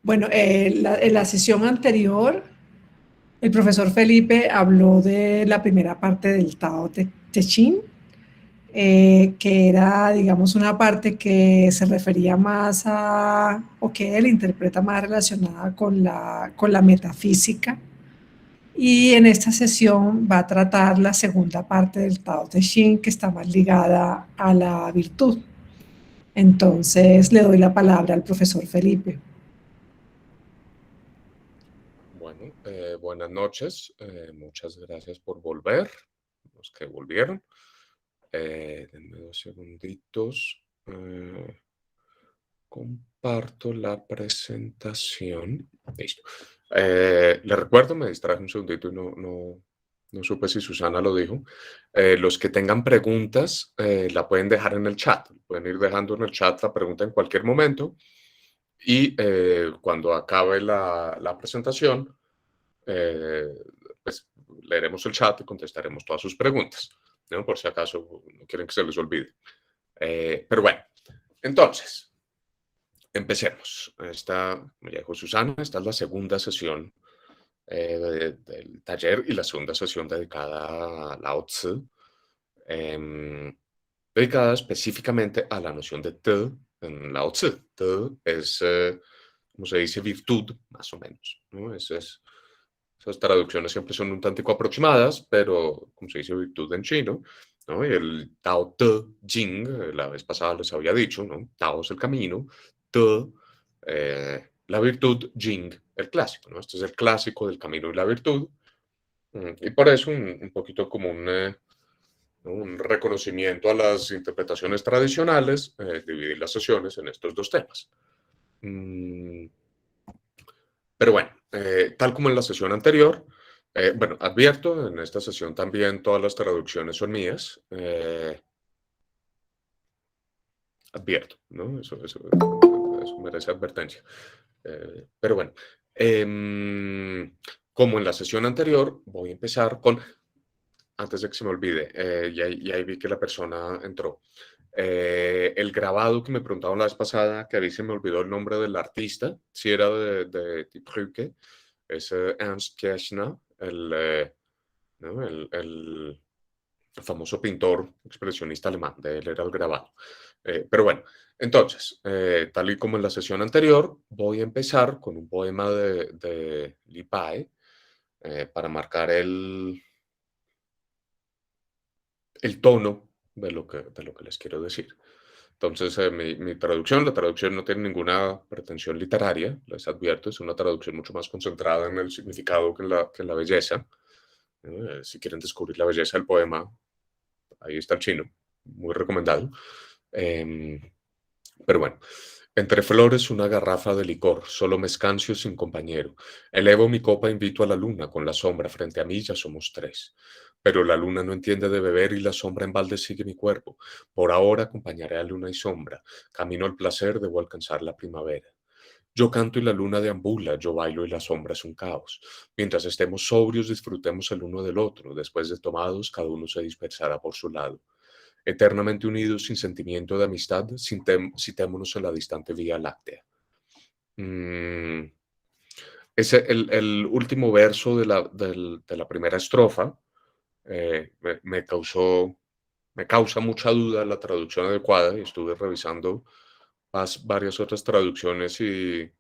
Bueno, en la sesión anterior, el profesor Felipe habló de la primera parte del Tao Te Ching, que era, digamos, una parte que se refería más a, o que él interpreta más relacionada con la metafísica. Y en esta sesión va a tratar la segunda parte del Tao Te Ching, que está más ligada a la virtud. Entonces le doy la palabra al profesor Felipe. Bueno, buenas noches. Muchas gracias por volver, los que volvieron. Denme 2 segunditos. Comparto la presentación. Listo. Les recuerdo, me distraje un segundito y no supe si Susana lo dijo. Los que tengan preguntas, la pueden dejar en el chat. Pueden ir dejando en el chat la pregunta en cualquier momento. Y cuando acabe la presentación, pues leeremos el chat y contestaremos todas sus preguntas, ¿no? Por si acaso no quieren que se les olvide. Pero bueno, entonces, empecemos. Como ya dijo Susana, esta es la segunda sesión del taller y la segunda sesión dedicada a Lao Tzu, dedicada específicamente a la noción de Te en Lao Tzu. Te es, como se dice, virtud, más o menos, ¿no? Esas traducciones siempre son un tantico aproximadas, pero como se dice virtud en chino, ¿no? Y el Tao Te Jing, la vez pasada les había dicho, ¿no? Tao es el camino, Te, la virtud, Jing, el clásico, ¿no? Este es el clásico del camino y la virtud. Y por eso un poquito como ¿no? Un reconocimiento a las interpretaciones tradicionales, dividir las sesiones en estos dos temas. Mm, Pero bueno, tal como en la sesión anterior, bueno, advierto, en esta sesión también todas las traducciones son mías. Advierto, ¿no? Eso merece advertencia. Pero bueno, como en la sesión anterior, voy a empezar con, antes de que se me olvide, y ahí vi que la persona entró. El grabado que me preguntaban la vez pasada, que a mí se me olvidó el nombre del artista, si era de Die Brücke, es Ernst Kirchner, ¿no? El famoso pintor expresionista alemán, de él era el grabado. Pero bueno, entonces, tal y como en la sesión anterior, voy a empezar con un poema de Li Pai para marcar el tono de lo que les quiero decir. Entonces, mi traducción, la traducción no tiene ninguna pretensión literaria, les advierto, es una traducción mucho más concentrada en el significado que en la belleza. Si quieren descubrir la belleza del poema, ahí está el chino, muy recomendado. Em, pero bueno, entre flores una garrafa de licor, solo me escancio sin compañero. Elevo mi copa, invito a la luna, con la sombra frente a mí ya somos tres. Pero la luna no entiende de beber y la sombra en balde sigue mi cuerpo. Por ahora acompañaré a luna y sombra. Camino al placer, debo alcanzar la primavera. Yo canto y la luna deambula, yo bailo y la sombra es un caos. Mientras estemos sobrios, disfrutemos el uno del otro. Después de tomados, cada uno se dispersará por su lado. Eternamente unidos, sin sentimiento de amistad, citémonos en la distante Vía Láctea. Mm, el último verso de la primera estrofa me causa mucha duda la traducción adecuada y estuve revisando varias otras traducciones y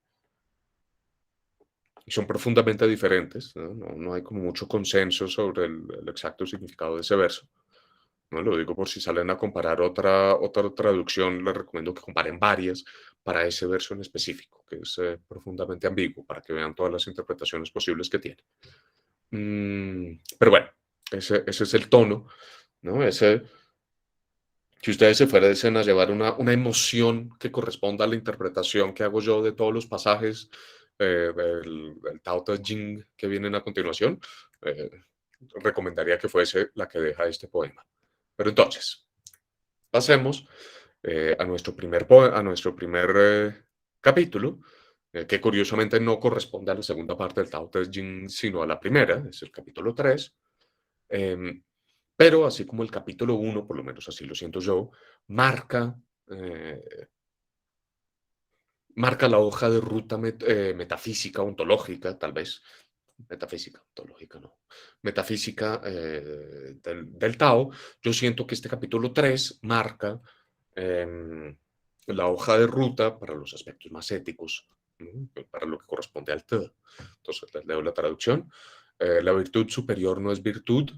son profundamente diferentes, ¿no? No hay como mucho consenso sobre el exacto significado de ese verso. No lo digo por si salen a comparar otra traducción, les recomiendo que comparen varias para ese verso en específico, que es profundamente ambiguo, para que vean todas las interpretaciones posibles que tiene. Pero bueno, ese es el tono, ¿no? Si ustedes se fuesen a llevar una emoción que corresponda a la interpretación que hago yo de todos los pasajes del Tao Te Ching que vienen a continuación, eh, recomendaría que fuese la que deja este poema. Pero entonces, pasemos a nuestro primer capítulo, que curiosamente no corresponde a la segunda parte del Tao Te Ching, sino a la primera, es el capítulo 3. Em, pero así como el capítulo 1, por lo menos así lo siento yo, marca marca la hoja de ruta metafísica, ontológica, tal vez. Metafísica, ontológica, no. Metafísica del Tao. Yo siento que este capítulo 3 marca la hoja de ruta para los aspectos más éticos, ¿no? Para lo que corresponde al Te. Entonces, les leo la traducción. La virtud superior no es virtud,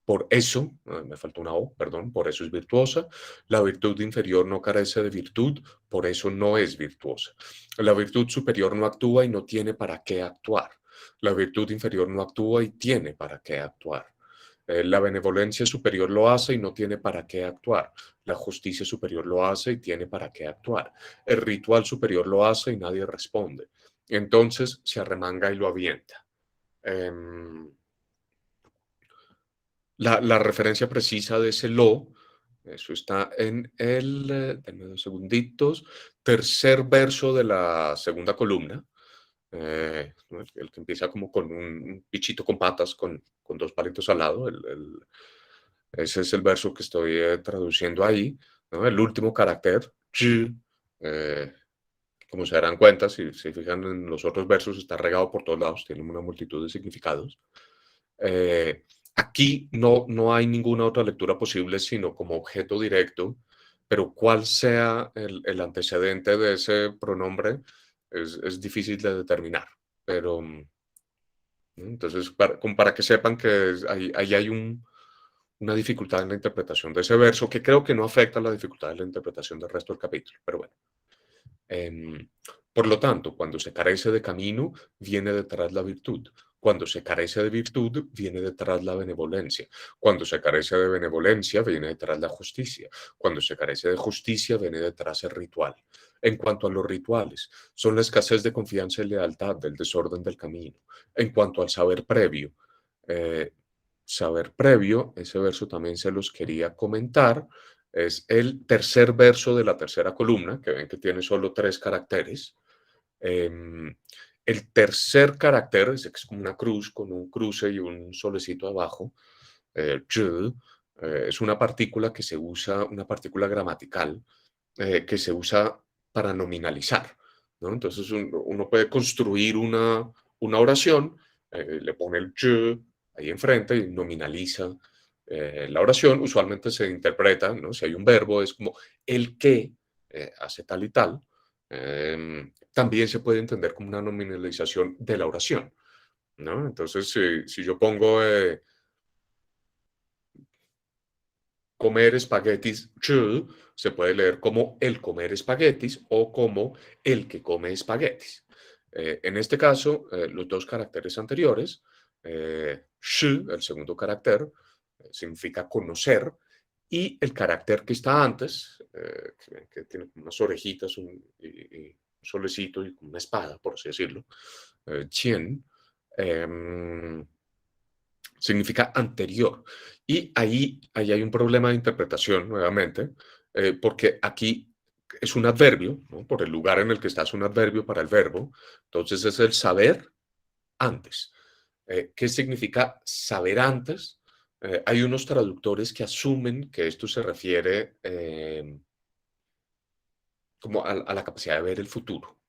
por eso, me faltó una O, perdón, por eso es virtuosa. La virtud inferior no carece de virtud, por eso no es virtuosa. La virtud superior no actúa y no tiene para qué actuar. La virtud inferior no actúa y tiene para qué actuar. La benevolencia superior lo hace y no tiene para qué actuar. La justicia superior lo hace y tiene para qué actuar. El ritual superior lo hace y nadie responde. Entonces se arremanga y lo avienta. Em, la referencia precisa de ese lo, eso está en el, denme 2 segunditos, tercer verso de la segunda columna, ¿no? El que empieza como con un bichito con patas, con 2 palitos al lado. Ese es el verso que estoy traduciendo ahí, ¿no? El último carácter, ch, eh, como se darán cuenta, si se fijan en los otros versos, está regado por todos lados, tiene una multitud de significados. Aquí no hay ninguna otra lectura posible, sino como objeto directo, pero cuál sea el antecedente de ese pronombre es difícil de determinar. Pero entonces, como para que sepan que ahí hay una dificultad en la interpretación de ese verso, que creo que no afecta a la dificultad de la interpretación del resto del capítulo, pero bueno. Em, por lo tanto, cuando se carece de camino, viene detrás la virtud. Cuando se carece de virtud, viene detrás la benevolencia. Cuando se carece de benevolencia, viene detrás la justicia. Cuando se carece de justicia, viene detrás el ritual. En cuanto a los rituales, son la escasez de confianza y lealtad, del desorden del camino. En cuanto al eh, saber previo, ese verso también se los quería comentar. Es el tercer verso de la tercera columna, que ven que tiene solo 3 caracteres. El tercer carácter es como una cruz con un cruce y un solecito abajo. Es una partícula que se usa, una partícula gramatical que se usa para nominalizar, ¿no? Entonces uno puede construir una oración, le pone el ch ahí enfrente y nominaliza la oración. Usualmente se interpreta, ¿no? Si hay un verbo, es como el que hace tal y tal. También se puede entender como una nominalización de la oración, ¿no? Entonces, si yo pongo comer espaguetis, se puede leer como el comer espaguetis o como el que come espaguetis. En este caso, los 2 caracteres anteriores, el segundo carácter, significa conocer, y el carácter que está antes, que tiene como unas orejitas y un solecito y como una espada, por así decirlo, chien, significa anterior. Y ahí hay un problema de interpretación nuevamente, porque aquí es un adverbio, ¿no? Por el lugar en el que está es un adverbio para el verbo. Entonces es el saber antes. ¿Qué significa saber antes? Hay unos traductores que asumen que esto se refiere como a la capacidad de ver el futuro,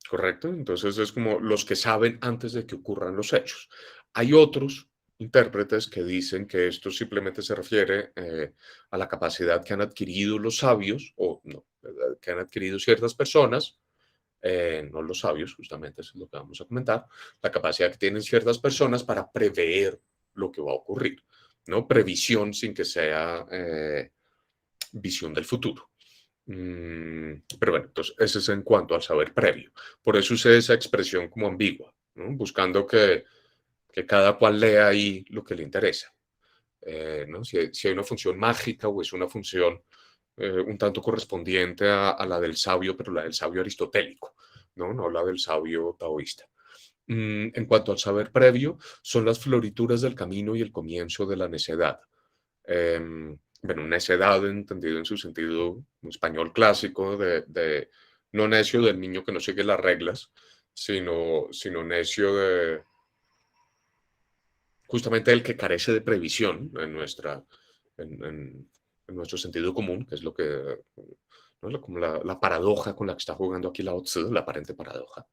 ¿correcto? Entonces es como los que saben antes de que ocurran los hechos. Hay otros intérpretes que dicen que esto simplemente se refiere a la capacidad que han adquirido los sabios, o no, que han adquirido ciertas personas, no los sabios, justamente eso es lo que vamos a comentar, la capacidad que tienen ciertas personas para prever lo que va a ocurrir, ¿no? Previsión sin que sea visión del futuro. Pero bueno, entonces ese es en cuanto al saber previo. Por eso usé esa expresión como ambigua, ¿no? Buscando que cada cual lea ahí lo que le interesa, ¿no? Si hay una función mágica o es una función un tanto correspondiente a la del sabio, pero la del sabio aristotélico, no la del sabio taoísta. En cuanto al saber previo, son las florituras del camino y el comienzo de la necedad. Bueno, necedad entendido en su sentido español clásico, de no necio del niño que no sigue las reglas, sino necio de justamente el que carece de previsión en nuestro sentido común, que es lo que ¿no? Como la paradoja con la que está jugando aquí Lao Tzu, la aparente paradoja.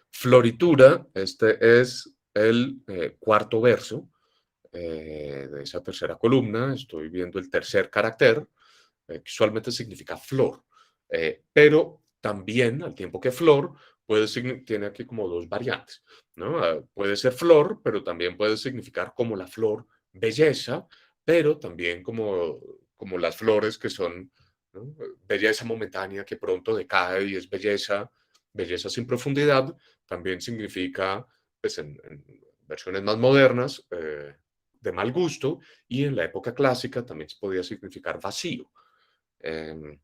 Floritura, este es el cuarto verso de esa tercera columna. Estoy viendo el tercer carácter, que usualmente significa flor, pero también al tiempo que flor tiene aquí como dos variantes, ¿no? Puede ser flor, pero también puede significar como la flor belleza, pero también como las flores que son, ¿no? Belleza momentánea que pronto decae y es belleza, belleza sin profundidad, también significa, pues en versiones más modernas, de mal gusto, y en la época clásica también podía significar vacío. Eh,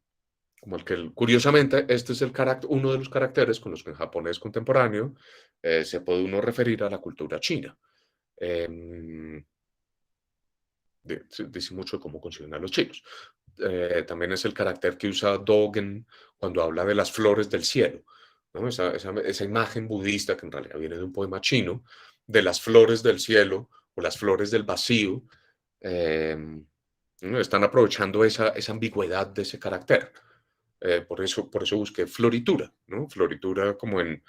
como el que, curiosamente, este es uno de los caracteres con los que en japonés contemporáneo se puede uno referir a la cultura china. Eh, dice mucho de cómo conciben a los chinos. También es el carácter que usa Dogen cuando habla de las flores del cielo, ¿no? Esa imagen budista que en realidad viene de un poema chino, de las flores del cielo o las flores del vacío, eh, ¿no? Están aprovechando esa ambigüedad de ese carácter. Por eso busqué floritura, ¿no? Floritura como en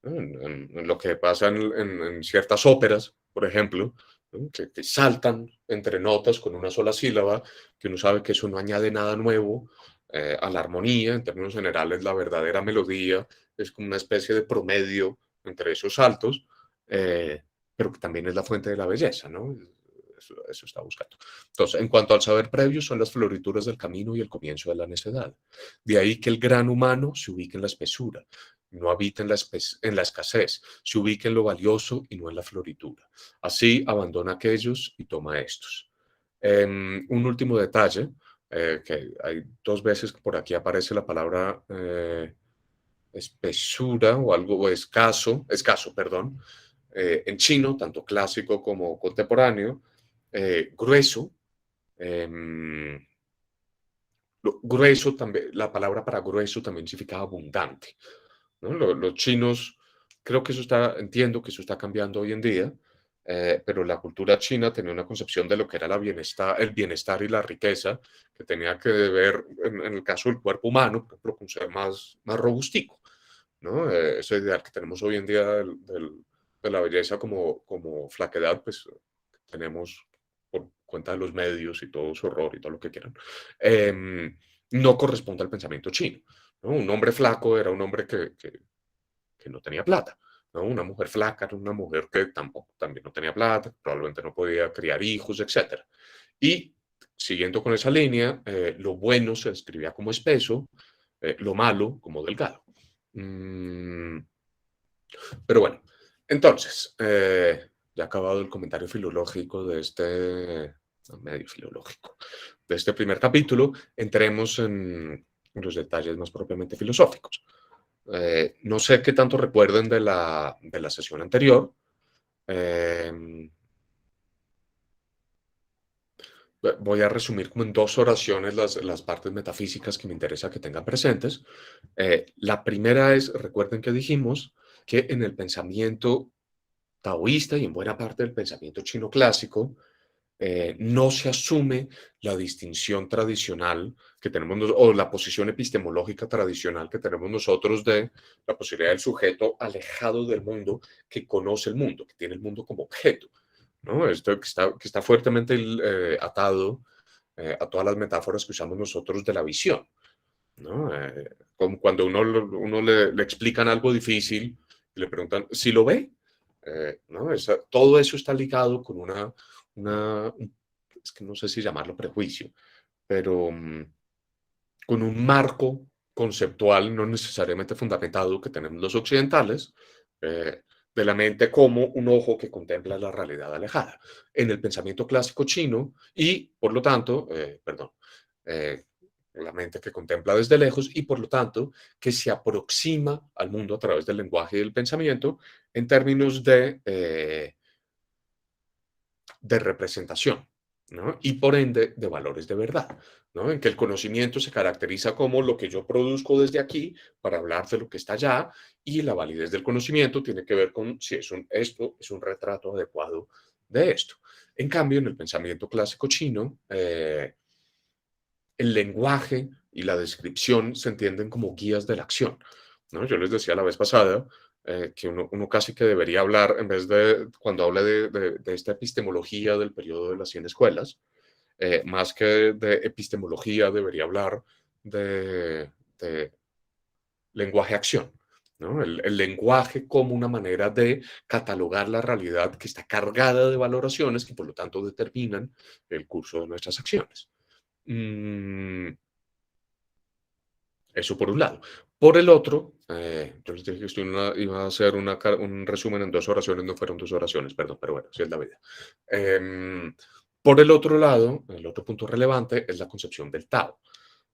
lo que pasa en ciertas óperas, por ejemplo, ¿no? Que saltan entre notas con una sola sílaba, que uno sabe que eso no añade nada nuevo a la armonía. En términos generales, la verdadera melodía es como una especie de promedio entre esos saltos, eh, pero que también es la fuente de la belleza, ¿no? Eso está buscando. Entonces, en cuanto al saber previo, son las florituras del camino y el comienzo de la necedad. De ahí que el gran humano se ubique en la espesura, no habita en la escasez, se ubica en lo valioso y no en la floritura. Así abandona aquellos y toma estos. Un último detalle, que hay dos veces que por aquí aparece la palabra espesura o algo o escaso, perdón, en chino, tanto clásico como contemporáneo, grueso. em, Grueso también, la palabra para grueso también significa abundante, ¿no? Los chinos, entiendo que eso está cambiando hoy en día, pero la cultura china tenía una concepción de lo que era el bienestar y la riqueza, que tenía que ver, en el caso del cuerpo humano, por ejemplo, con ser más robustico, ¿no? Ese ideal que tenemos hoy en día de la belleza como flaquedad, pues tenemos por cuenta de los medios y todo su horror y todo lo que quieran, no corresponde al pensamiento chino, ¿no? Un hombre flaco era un hombre que no tenía plata, ¿no? Una mujer flaca era una mujer que tampoco, también no tenía plata, probablemente no podía criar hijos, etcétera. Y siguiendo con esa línea, lo bueno se describía como espeso, lo malo como delgado. Mm, pero bueno, entonces, ya acabado el comentario filológico medio filológico, de este primer capítulo, entremos en los detalles más propiamente filosóficos. No sé qué tanto recuerden de la sesión anterior. Eh, Voy a resumir como en dos oraciones las partes metafísicas que me interesa que tengan presentes. La primera es, recuerden que dijimos que en el pensamiento taoísta y en buena parte del pensamiento chino clásico, no se asume la distinción tradicional que tenemos, o la posición epistemológica tradicional que tenemos nosotros de la posibilidad del sujeto alejado del mundo, que conoce el mundo, que tiene el mundo como objeto, ¿no? Esto que está fuertemente atado a todas las metáforas que usamos nosotros de la visión, ¿no? Como cuando uno le explican algo difícil y le preguntan si lo ve, ¿no? Todo eso está ligado con es que no sé si llamarlo prejuicio, pero con un marco conceptual no necesariamente fundamentado que tenemos los occidentales, de la mente como un ojo que contempla la realidad alejada. En el pensamiento clásico chino y, por lo tanto, perdón, eh, la mente que contempla desde lejos y, por lo tanto, que se aproxima al mundo a través del lenguaje y del pensamiento en términos de representación, ¿no? Y por ende de valores de verdad, ¿no? En que el conocimiento se caracteriza como lo que yo produzco desde aquí para hablar de lo que está allá, y la validez del conocimiento tiene que ver con si esto es un retrato adecuado de esto. En cambio, en el pensamiento clásico chino, el lenguaje y la descripción se entienden como guías de la acción, ¿no? Yo les decía la vez pasada que uno casi que debería hablar, en vez de, cuando hable de esta epistemología del periodo de las 100 escuelas, más que de epistemología, debería hablar de lenguaje-acción, ¿no? El lenguaje como una manera de catalogar la realidad que está cargada de valoraciones que por lo tanto determinan el curso de nuestras acciones. Eso por un lado. Por el otro, yo les dije que iba a hacer un resumen en 2 oraciones, no fueron 2 oraciones, perdón, pero bueno, así es la vida. Por el otro lado, el otro punto relevante es la concepción del Tao,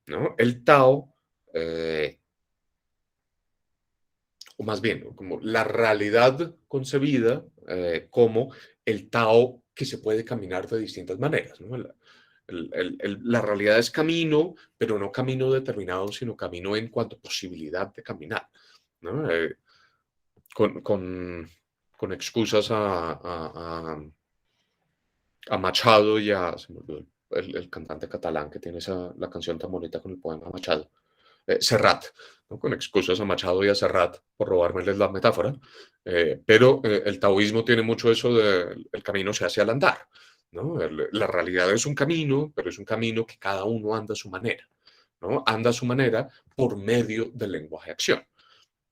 ¿no? El Tao, o más bien, como la realidad concebida como el Tao que se puede caminar de distintas maneras, ¿no? La realidad es camino, pero no camino determinado, sino camino en cuanto a posibilidad de caminar, ¿no? Con, con, con excusas a Machado y a se me olvidó el cantante catalán que tiene la canción tan bonita con el poema Machado, Serrat, ¿no? Con excusas a Machado y a Serrat por robármeles la metáfora, pero el taoísmo tiene mucho eso de el camino se hace al andar, ¿no? La realidad es un camino, pero es un camino que cada uno anda a su manera, ¿no? Anda a su manera por medio del lenguaje-acción.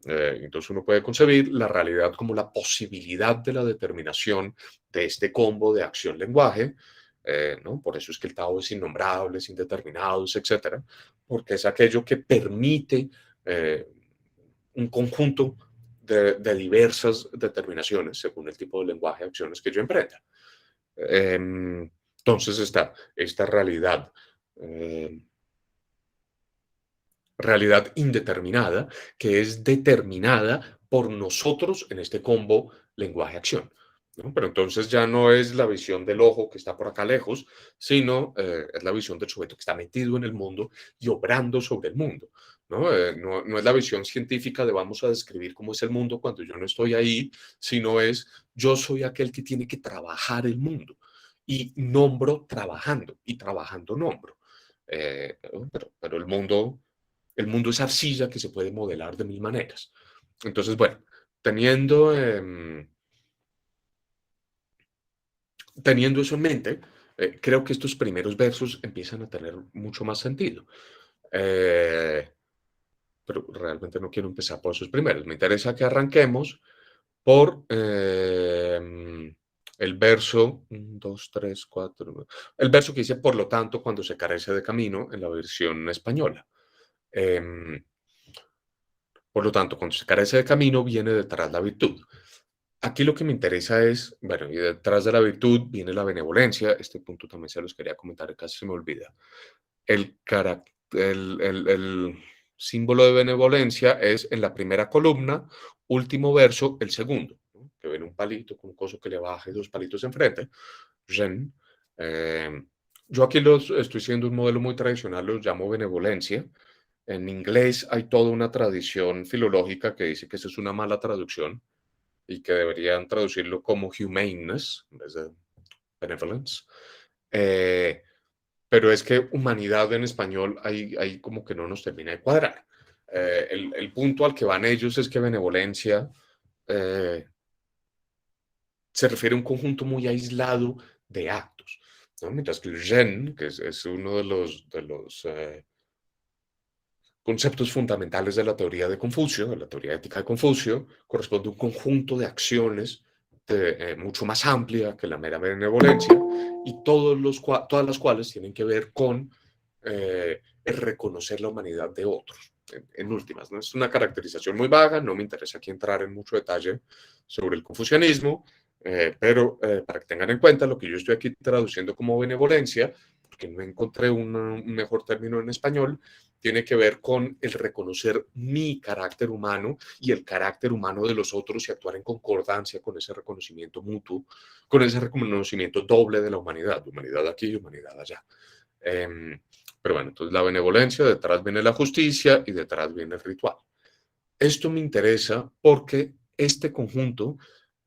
Entonces uno puede concebir la realidad como la posibilidad de la determinación de este combo de acción-lenguaje, ¿no? Por eso es que el Tao es innombrable, es indeterminado, etcétera, porque es aquello que permite un conjunto diversas determinaciones según el tipo de lenguaje de acciones que yo emprenda. Entonces está esta eh, realidad indeterminada, que es determinada por nosotros en este combo lenguaje-acción, ¿no? Pero entonces ya no es la visión del ojo que está por acá lejos, sino es la visión del sujeto que está metido en el mundo y obrando sobre el mundo, ¿no? No es la visión científica de vamos a describir cómo es el mundo cuando yo no estoy ahí, sino es yo soy aquel que tiene que trabajar el mundo y nombro trabajando y trabajando nombro. Pero el mundo es arcilla que se puede modelar de mil maneras. Entonces, bueno, teniendo, teniendo eso en mente, creo que estos primeros versos empiezan a tener mucho más sentido. Eh, pero realmente no quiero empezar por esos primeros. Me interesa que arranquemos por el verso 2, 3, 4. El verso que dice, por lo tanto, cuando se carece de camino en la versión española. Eh, Por lo tanto, cuando se carece de camino, viene detrás la virtud. Aquí lo que me interesa es, bueno, y detrás de la virtud viene la benevolencia. Este punto también se los quería comentar, casi se me olvida. El símbolo de benevolencia es en la primera columna, último verso, el segundo, ¿no? Que ven un palito con un coso que le baje 2 palitos enfrente. Ren. Eh, yo aquí estoy siendo un modelo muy tradicional, los llamo benevolencia. En inglés hay toda una tradición filológica que dice que eso es una mala traducción y que deberían traducirlo como humaneness en vez de benevolence. Eh, pero es que humanidad en español hay como que no nos termina de cuadrar. El punto al que van ellos es que benevolencia eh, se refiere a un conjunto muy aislado de actos, ¿no? Mientras que el Zen, que es uno de los conceptos fundamentales de la teoría de Confucio, de la teoría ética de Confucio, corresponde a un conjunto de acciones mucho más amplia que la mera benevolencia y todas las cuales tienen que ver con el reconocer la humanidad de otros. En últimas, ¿no? Es una caracterización muy vaga, no me interesa aquí entrar en mucho detalle sobre el confucianismo, pero para que tengan en cuenta lo que yo estoy aquí traduciendo como benevolencia, porque no encontré un mejor término en español, tiene que ver con el reconocer mi carácter humano y el carácter humano de los otros y actuar en concordancia con ese reconocimiento mutuo, con ese reconocimiento doble de la humanidad aquí y humanidad allá. Pero bueno, entonces la benevolencia, detrás viene la justicia y detrás viene el ritual. Esto me interesa porque este conjunto,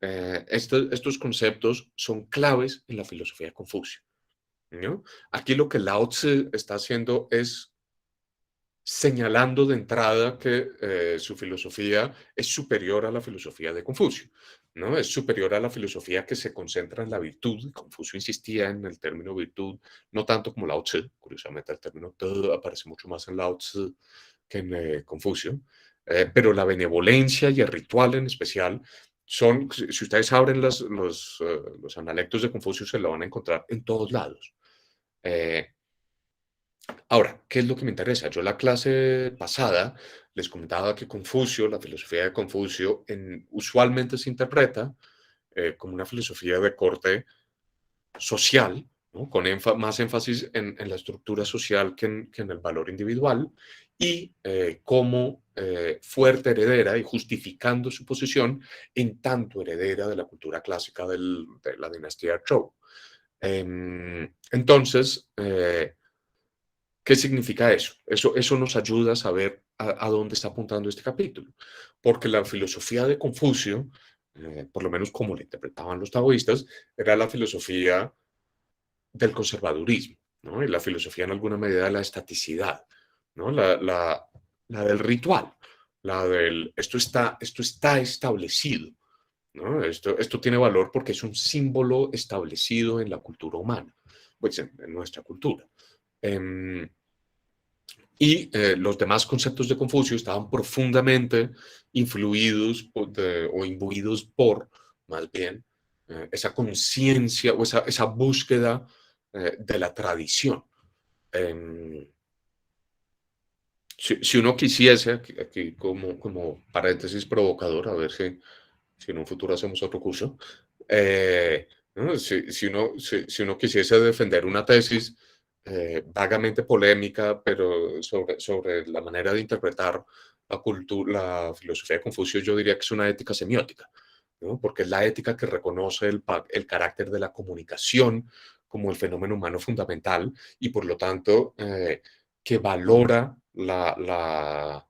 estos conceptos son claves en la filosofía de Confucio, ¿no? Aquí lo que Lao Tzu está haciendo es señalando de entrada que su filosofía es superior a la filosofía de Confucio, ¿no? Es superior a la filosofía que se concentra en la virtud. Confucio insistía en el término virtud, no tanto como Lao Tzu. Curiosamente, el término te aparece mucho más en Lao Tzu que en Confucio. Pero la benevolencia y el ritual en especial son, si ustedes abren los analectos de Confucio, se lo van a encontrar en todos lados. Ahora, ¿qué es lo que me interesa? Yo la clase pasada les comentaba que Confucio, la filosofía de Confucio, usualmente se interpreta como una filosofía de corte social, ¿no? Con más énfasis en la estructura social que en el valor individual, y como fuerte heredera y justificando su posición en tanto heredera de la cultura clásica de la dinastía Zhou. Entonces, ¿qué significa eso? Eso nos ayuda a saber a dónde está apuntando este capítulo, porque la filosofía de Confucio, por lo menos como la interpretaban los taoístas, era la filosofía del conservadurismo, ¿no? Y la filosofía en alguna medida de la estaticidad, ¿no? La del ritual, la del esto está establecido, ¿no? Esto tiene valor porque es un símbolo establecido en la cultura humana, pues en nuestra cultura. Y los demás conceptos de Confucio estaban profundamente influidos o imbuidos por, más bien, esa conciencia o esa búsqueda de la tradición. Em, si uno quisiese, aquí como paréntesis provocador, a ver si en un futuro hacemos otro curso, ¿no? Si uno quisiese defender una tesis vagamente polémica, pero sobre la manera de interpretar la filosofía de Confucio, yo diría que es una ética semiótica, ¿no? Porque es la ética que reconoce el carácter de la comunicación como el fenómeno humano fundamental y por lo tanto que valora la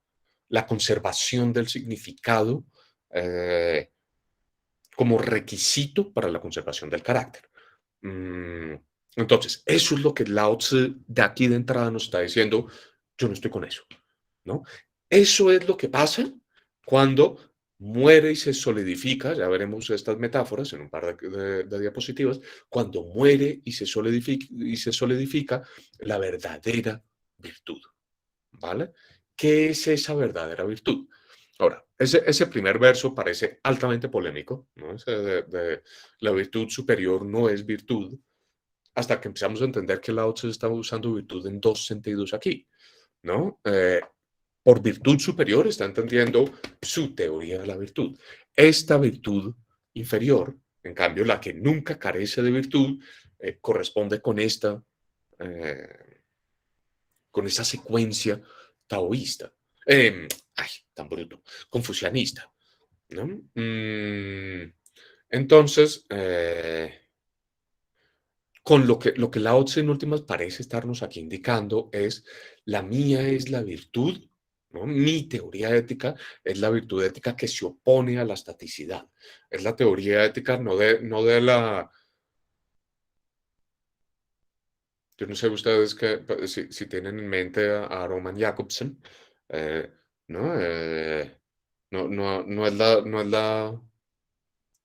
conservación del significado eh, como requisito para la conservación del carácter. Mm, entonces, eso es lo que Lao Tzu de aquí de entrada nos está diciendo, yo no estoy con eso, ¿no? Eso es lo que pasa cuando muere y se solidifica, ya veremos estas metáforas en un par de diapositivas, cuando muere y se solidifica la verdadera virtud, ¿vale? ¿Qué es esa verdadera virtud? Ahora, ese primer verso parece altamente polémico, ¿no? Ese de la virtud superior no es virtud, hasta que empezamos a entender que Lao Tzu está usando virtud en dos sentidos aquí, ¿no? Por virtud superior está entendiendo su teoría de la virtud. Esta virtud inferior, en cambio, la que nunca carece de virtud, corresponde eh, con esa secuencia taoísta. Ay, tan bruto, confucianista, ¿no? Entonces, con lo que Lao Tzu en últimas parece estarnos aquí indicando es, la mía es la virtud, ¿no? Mi teoría ética es la virtud ética que se opone a la estaticidad. Es la teoría ética no de la... Yo no sé ustedes si tienen en mente a Roman Jakobsen, eh, ¿no?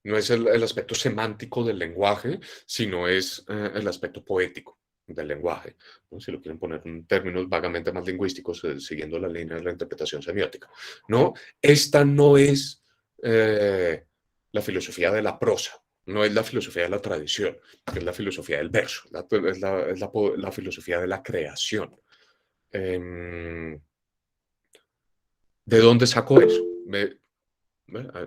No es el aspecto semántico del lenguaje, sino es el aspecto poético del lenguaje, ¿no? Si lo quieren poner en términos vagamente más lingüísticos, siguiendo la línea de la interpretación semiótica. ¿No? Esta no es la filosofía de la prosa, no es la filosofía de la tradición, es la filosofía del verso, la filosofía de la creación. Em, ¿De dónde sacó eso?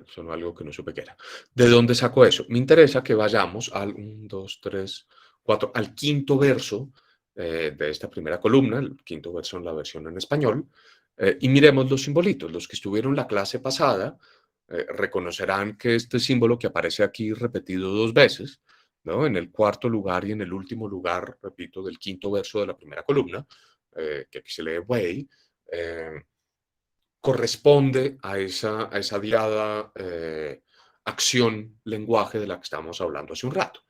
Sonó algo que no supe qué era. ¿De dónde sacó eso? Me interesa que vayamos al 1, 2, 3, 4, al quinto verso de esta primera columna, el quinto verso en la versión en español, y miremos los simbolitos. Los que estuvieron la clase pasada reconocerán que este símbolo que aparece aquí repetido dos veces, ¿no? En el cuarto lugar y en el último lugar, repito, del quinto verso de la primera columna, que aquí se lee Wei, corresponde a esa diada acción-lenguaje de la que estábamos hablando hace un rato,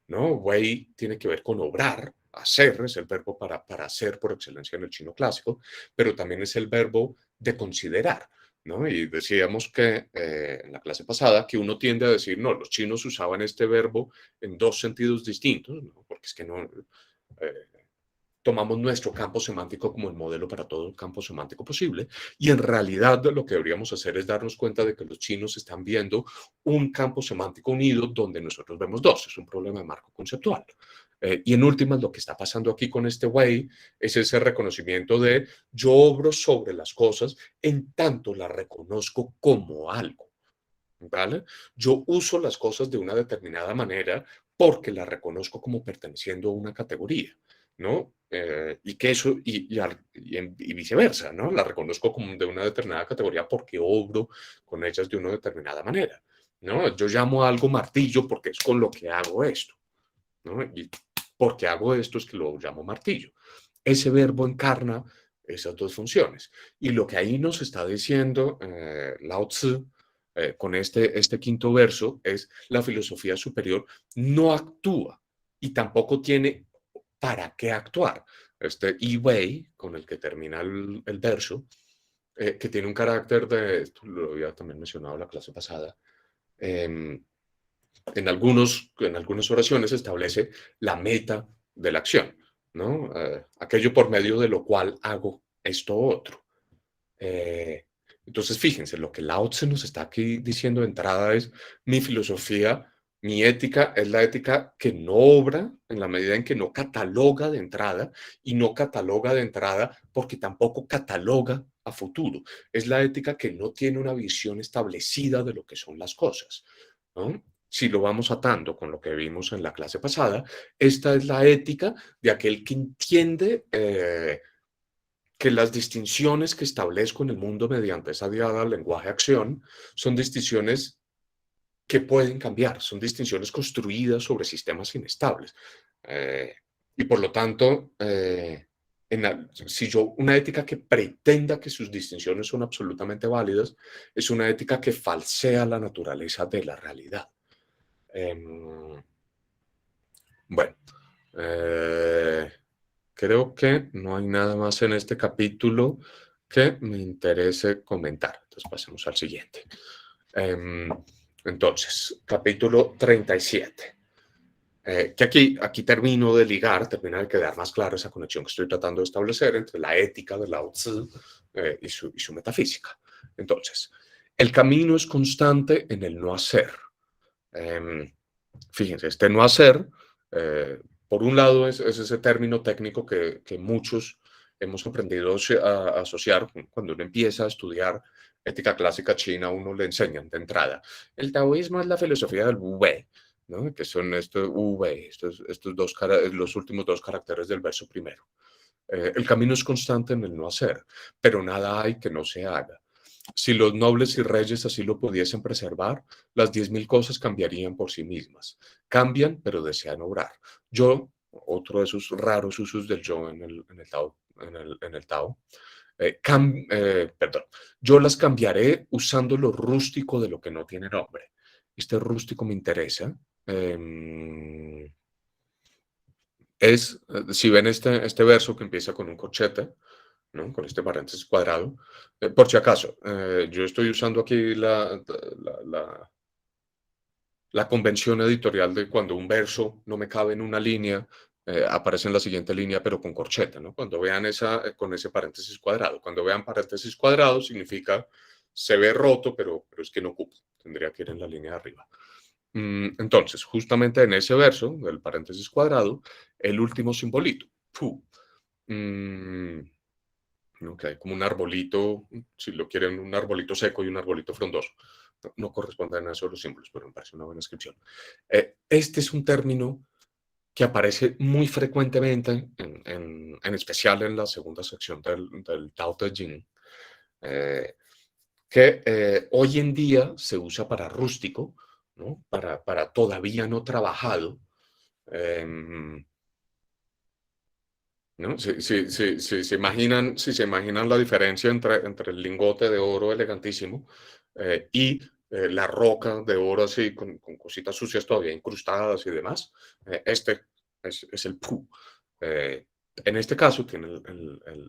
¿no? Wei tiene que ver con obrar, hacer, es el verbo para hacer por excelencia en el chino clásico, pero también es el verbo de considerar, ¿no? Y decíamos que en la clase pasada que uno tiende a decir, no, los chinos usaban este verbo en dos sentidos distintos, ¿no? Porque es que no, tomamos nuestro campo semántico como el modelo para todo el campo semántico posible, y en realidad lo que deberíamos hacer es darnos cuenta de que los chinos están viendo un campo semántico unido donde nosotros vemos dos. Es un problema de marco conceptual. Y en últimas, lo que está pasando aquí con este Wei es ese reconocimiento de yo obro sobre las cosas en tanto las reconozco como algo. ¿Vale? Yo uso las cosas de una determinada manera porque las reconozco como perteneciendo a una categoría, ¿no? Y que eso, y viceversa, ¿no? Las reconozco como de una determinada categoría porque obro con ellas de una determinada manera, ¿no? Yo llamo a algo martillo porque es con lo que hago esto, ¿no? Y porque hago esto es que lo llamo martillo. Ese verbo encarna esas dos funciones. Y lo que ahí nos está diciendo Lao Tzu con este quinto verso es la filosofía superior no actúa y tampoco tiene para qué actuar. Este Yi Wei, con el que termina el verso, que tiene un carácter de, esto lo había también mencionado en la clase pasada, eh, en algunas oraciones establece la meta de la acción, ¿no? Aquello por medio de lo cual hago esto otro. Eh, entonces, fíjense, lo que Lao Tse nos está aquí diciendo de entrada es mi filosofía, mi ética es la ética que no obra en la medida en que no cataloga de entrada y no cataloga de entrada porque tampoco cataloga a futuro. Es la ética que no tiene una visión establecida de lo que son las cosas, ¿no? Si lo vamos atando con lo que vimos en la clase pasada, esta es la ética de aquel que entiende que las distinciones que establezco en el mundo mediante esa diada lenguaje-acción son distinciones que pueden cambiar, son distinciones construidas sobre sistemas inestables. Eh, y por lo tanto, si yo, una ética que pretenda que sus distinciones son absolutamente válidas, es una ética que falsea la naturaleza de la realidad. Bueno, eh, creo que no hay nada más en este capítulo que me interese comentar. Entonces pasemos al siguiente. Entonces, capítulo 37. Que aquí termino de ligar, termina de quedar más clara esa conexión que estoy tratando de establecer entre la ética de Lao Tzu y su metafísica. Entonces, el camino es constante en el no hacer. Fíjense, este no hacer, eh, por un lado, es ese término técnico que muchos hemos aprendido a asociar cuando uno empieza a estudiar ética clásica china, uno le enseñan de entrada. El taoísmo es la filosofía del Wu Wei, ¿no? Que son estos Wu Wei, estos dos, los últimos dos caracteres del verso primero. El camino es constante en el no hacer, pero nada hay que no se haga. Si los nobles y reyes así lo pudiesen preservar, las 10.000 cosas cambiarían por sí mismas. Cambian, pero desean obrar. Yo, otro de esos raros usos del yo en el Tao, en el Tao perdón, yo las cambiaré usando lo rústico de lo que no tiene nombre. Este rústico me interesa. Si ven este verso que empieza con un corchete, ¿no? Con este paréntesis cuadrado. Por si acaso, yo estoy usando aquí la convención editorial de cuando un verso no me cabe en una línea, aparece en la siguiente línea, pero con corchete, ¿no? Cuando vean con ese paréntesis cuadrado. Cuando vean paréntesis cuadrado significa se ve roto, pero es que no ocupa. Tendría que ir en la línea de arriba. Entonces, justamente en ese verso del paréntesis cuadrado, el último simbolito, pu, ¿no? Que hay como un arbolito, si lo quieren, un arbolito seco y un arbolito frondoso. No corresponden a esos los símbolos, pero me parece una buena descripción. Este es un término que aparece muy frecuentemente, en especial en la segunda sección del Tao Te Ching, que hoy en día se usa para rústico, ¿no? Para todavía no trabajado. em, ¿No? Si se imaginan la diferencia entre el lingote de oro elegantísimo y la roca de oro así con cositas sucias todavía incrustadas y demás, este es el pu. En este caso tiene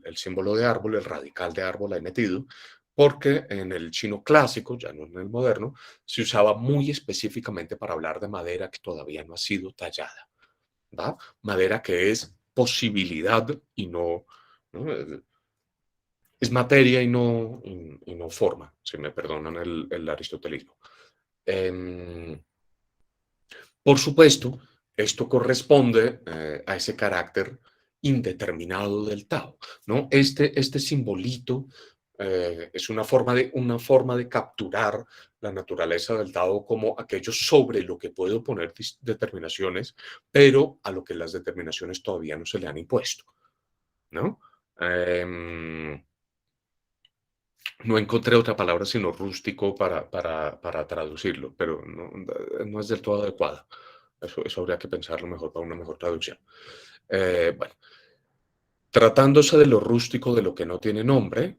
el símbolo de árbol, el radical de árbol ahí metido, porque en el chino clásico, ya no en el moderno, se usaba muy específicamente para hablar de madera que todavía no ha sido tallada, ¿va? Madera que es posibilidad y no, ¿no? Es materia y no forma, si me perdonan el aristotelismo. Em, por supuesto, esto corresponde a ese carácter indeterminado del Tao, ¿no? Este simbolito es una forma de capturar la naturaleza del Tao como aquello sobre lo que puedo poner determinaciones, pero a lo que las determinaciones todavía no se le han impuesto, ¿no? Em, no encontré otra palabra sino rústico para traducirlo, pero no es del todo adecuada. Eso habría que pensarlo mejor para una mejor traducción. Bueno, tratándose de lo rústico, de lo que no tiene nombre,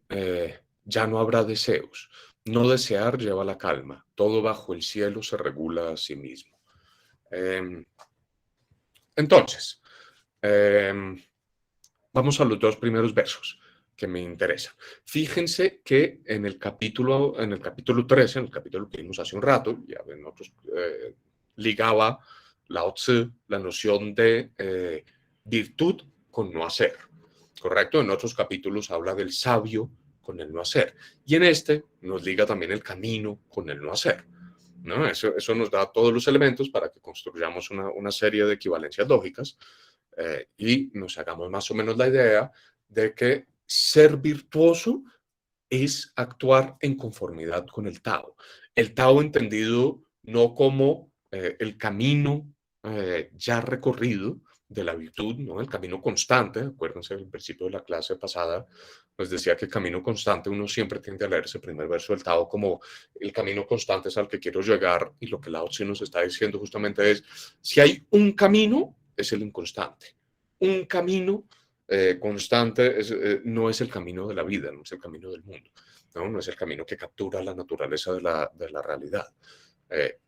ya no habrá deseos. No desear lleva la calma. Todo bajo el cielo se regula a sí mismo. Eh, entonces, eh, vamos a los dos primeros versos que me interesan. Fíjense que en el capítulo 13, en el capítulo que vimos hace un rato, ya ven, nosotros ligaba Lao Tzu la noción de virtud con no hacer, ¿correcto? En otros capítulos habla del sabio con el no hacer. Y en este nos liga también el camino con el no hacer, ¿no? Eso nos da todos los elementos para que construyamos una serie de equivalencias lógicas y nos hagamos más o menos la idea de que ser virtuoso es actuar en conformidad con el Tao. El Tao entendido no como el camino ya recorrido de la virtud, ¿no? El camino constante. Acuérdense del principio de la clase pasada, nos decía que el camino constante, uno siempre tiende a leer ese primer verso del Tao como el camino constante es al que quiero llegar, y lo que Lao Tzu nos está diciendo justamente es, si hay un camino, es el inconstante. Un camino constante no es el camino de la vida, no es el camino del mundo, no es el camino que captura la naturaleza de la realidad.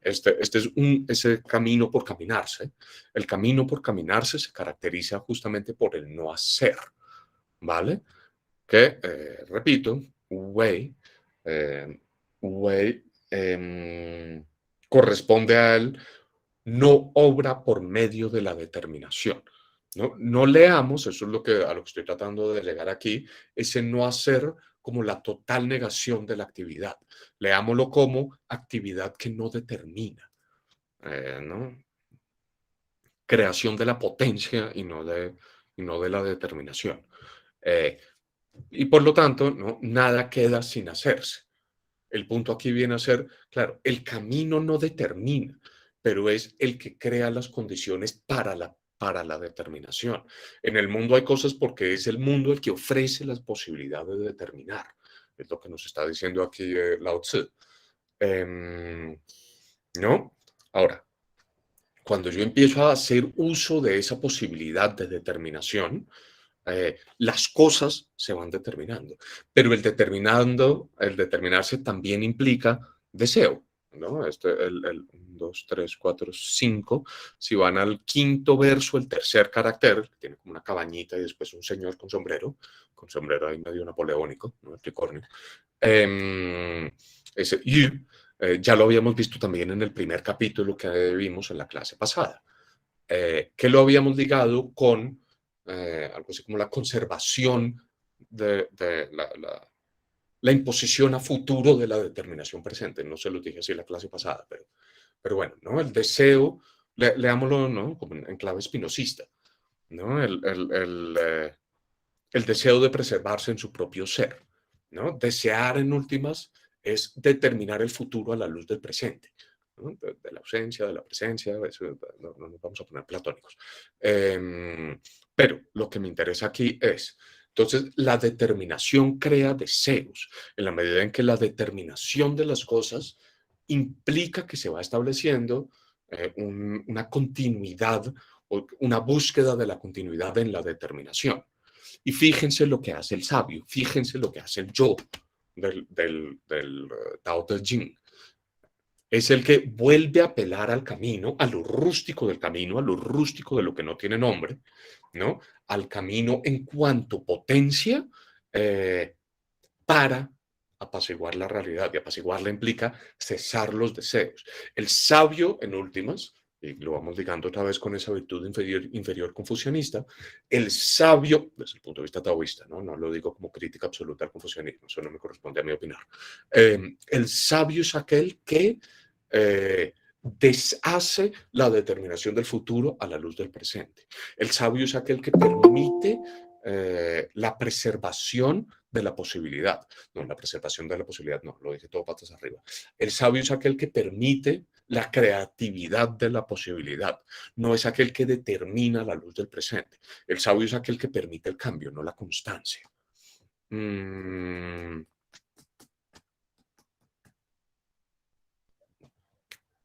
Este es ese camino por caminarse. El camino por caminarse se caracteriza justamente por el no hacer, ¿vale? Que, repito, Wei, eh, Wei corresponde a él, no obra por medio de la determinación. No leamos, eso es a lo que estoy tratando de llegar aquí, ese no hacer como la total negación de la actividad. Leámoslo como actividad que no determina, ¿no? Creación de la potencia y no de la determinación. Eh, y por lo tanto, ¿no? Nada queda sin hacerse. El punto aquí viene a ser, claro, el camino no determina, pero es el que crea las condiciones para la determinación. En el mundo hay cosas porque es el mundo el que ofrece las posibilidades de determinar. Es lo que nos está diciendo aquí Lao Tzu. ¿No? Ahora, cuando yo empiezo a hacer uso de esa posibilidad de determinación, las cosas se van determinando. Pero el determinarse también implica deseo, ¿no? El 2, 3, 4, 5. Si van al quinto verso, el tercer carácter, que tiene como una cabañita y después un señor con sombrero ahí medio napoleónico, ¿no? El tricornio. Ese yu, ya lo habíamos visto también en el primer capítulo que vimos en la clase pasada, que lo habíamos ligado con algo así como la conservación de la imposición a futuro de la determinación presente. No se lo dije así en la clase pasada, pero bueno, ¿no? El deseo, leámoslo, ¿no? Como en clave espinosista, ¿no? El deseo de preservarse en su propio ser, ¿no? Desear en últimas es determinar el futuro a la luz del presente, ¿no? De la ausencia, de la presencia, eso, no nos vamos a poner platónicos. Pero lo que me interesa aquí es, entonces, la determinación crea deseos, en la medida en que la determinación de las cosas implica que se va estableciendo una continuidad o una búsqueda de la continuidad en la determinación. Y fíjense lo que hace el sabio, fíjense lo que hace el yo del Tao Te Ching. Es el que vuelve a apelar al camino, a lo rústico del camino, a lo rústico de lo que no tiene nombre, ¿no? Al camino en cuanto potencia para apaciguar la realidad. Y apaciguarla implica cesar los deseos. El sabio, en últimas, y lo vamos ligando otra vez con esa virtud inferior confucianista, el sabio, desde el punto de vista taoísta, ¿no? No lo digo como crítica absoluta al confucianismo, eso no me corresponde a mi opinar. El sabio es aquel que deshace la determinación del futuro a la luz del presente. El sabio es aquel que permite la preservación de la posibilidad. No, la preservación de la posibilidad, no, lo dije todo patas arriba. El sabio es aquel que permite la creatividad de la posibilidad. No es aquel que determina la luz del presente. El sabio es aquel que permite el cambio, no la constancia.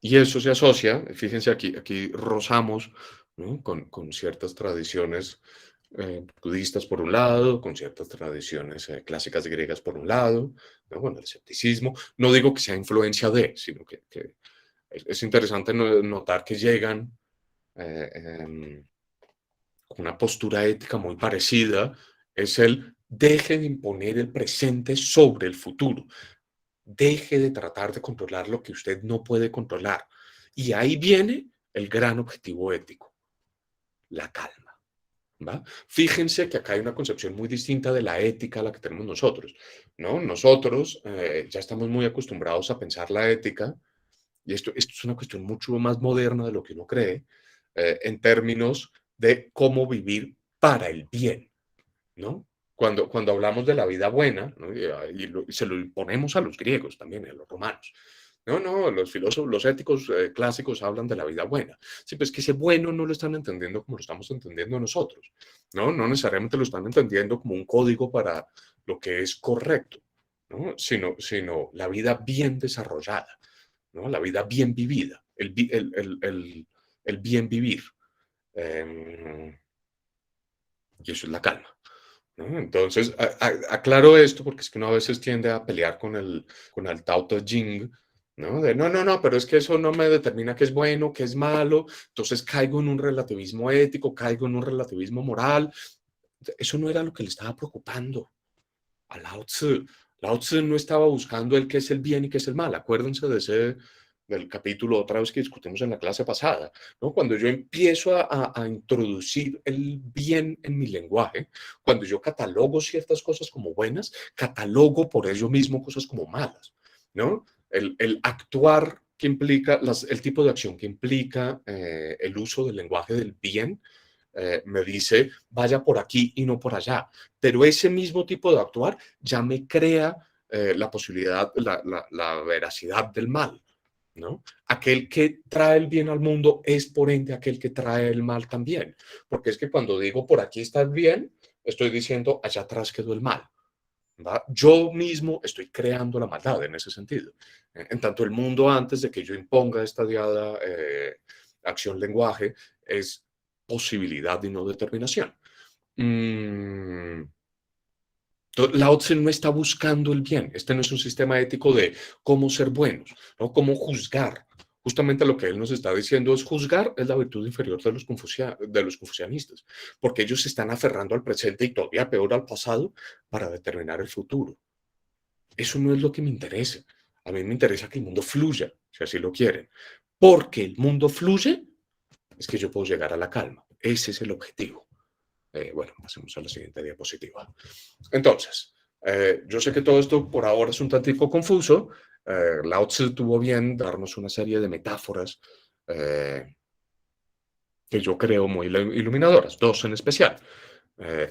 Y eso se asocia, fíjense aquí rozamos, ¿no? con ciertas tradiciones budistas por un lado, con ciertas tradiciones clásicas griegas por un lado, ¿no? Bueno, el escepticismo. No digo que sea influencia de, sino que es interesante notar que llegan con una postura ética muy parecida, es el deje de imponer el presente sobre el futuro. Deje de tratar de controlar lo que usted no puede controlar. Y ahí viene el gran objetivo ético, la calma. ¿Va? Fíjense que acá hay una concepción muy distinta de la ética a la que tenemos nosotros, ¿no? Nosotros ya estamos muy acostumbrados a pensar la ética, y esto es una cuestión mucho más moderna de lo que uno cree, en términos de cómo vivir para el bien, ¿no? Cuando hablamos de la vida buena, ¿no? Y se lo imponemos a los griegos también, a los romanos. No, los filósofos, los éticos clásicos hablan de la vida buena. Sí, pues que ese bueno no lo están entendiendo como lo estamos entendiendo nosotros, ¿no? No necesariamente lo están entendiendo como un código para lo que es correcto, ¿no? Sino la vida bien desarrollada, ¿no? La vida bien vivida, el bien vivir. Y eso es la calma. ¿No? Entonces, aclaro esto porque es que uno a veces tiende a pelear con el Tao Te Ching, ¿no? De no, pero es que eso no me determina qué es bueno, qué es malo, entonces caigo en un relativismo ético, caigo en un relativismo moral. Eso no era lo que le estaba preocupando a Lao Tzu. Lao Tzu no estaba buscando el qué es el bien y qué es el mal. Acuérdense del capítulo otra vez que discutimos en la clase pasada, ¿no? Cuando yo empiezo a introducir el bien en mi lenguaje, cuando yo catalogo ciertas cosas como buenas, catalogo por ello mismo cosas como malas, ¿no? El actuar que implica, el tipo de acción que implica el uso del lenguaje del bien, me dice, vaya por aquí y no por allá. Pero ese mismo tipo de actuar ya me crea la posibilidad, la veracidad del mal, ¿no? Aquel que trae el bien al mundo es por ende aquel que trae el mal también. Porque es que cuando digo por aquí está el bien, estoy diciendo allá atrás quedó el mal. ¿Va? Yo mismo estoy creando la maldad en ese sentido. En tanto, el mundo antes de que yo imponga esta diada acción-lenguaje es posibilidad y no determinación. Mm, Lao Tse no está buscando el bien. Este no es un sistema ético de cómo ser buenos, ¿no? Cómo juzgar. Justamente lo que él nos está diciendo es juzgar es la virtud inferior de los confucianistas, porque ellos se están aferrando al presente y todavía peor al pasado para determinar el futuro. Eso no es lo que me interesa. A mí me interesa que el mundo fluya, si así lo quieren. Porque el mundo fluye, es que yo puedo llegar a la calma. Ese es el objetivo. Bueno, pasemos a la siguiente diapositiva. Entonces, yo sé que todo esto por ahora es un tantico confuso. Lao Tzu tuvo bien darnos una serie de metáforas que yo creo muy iluminadoras, dos en especial.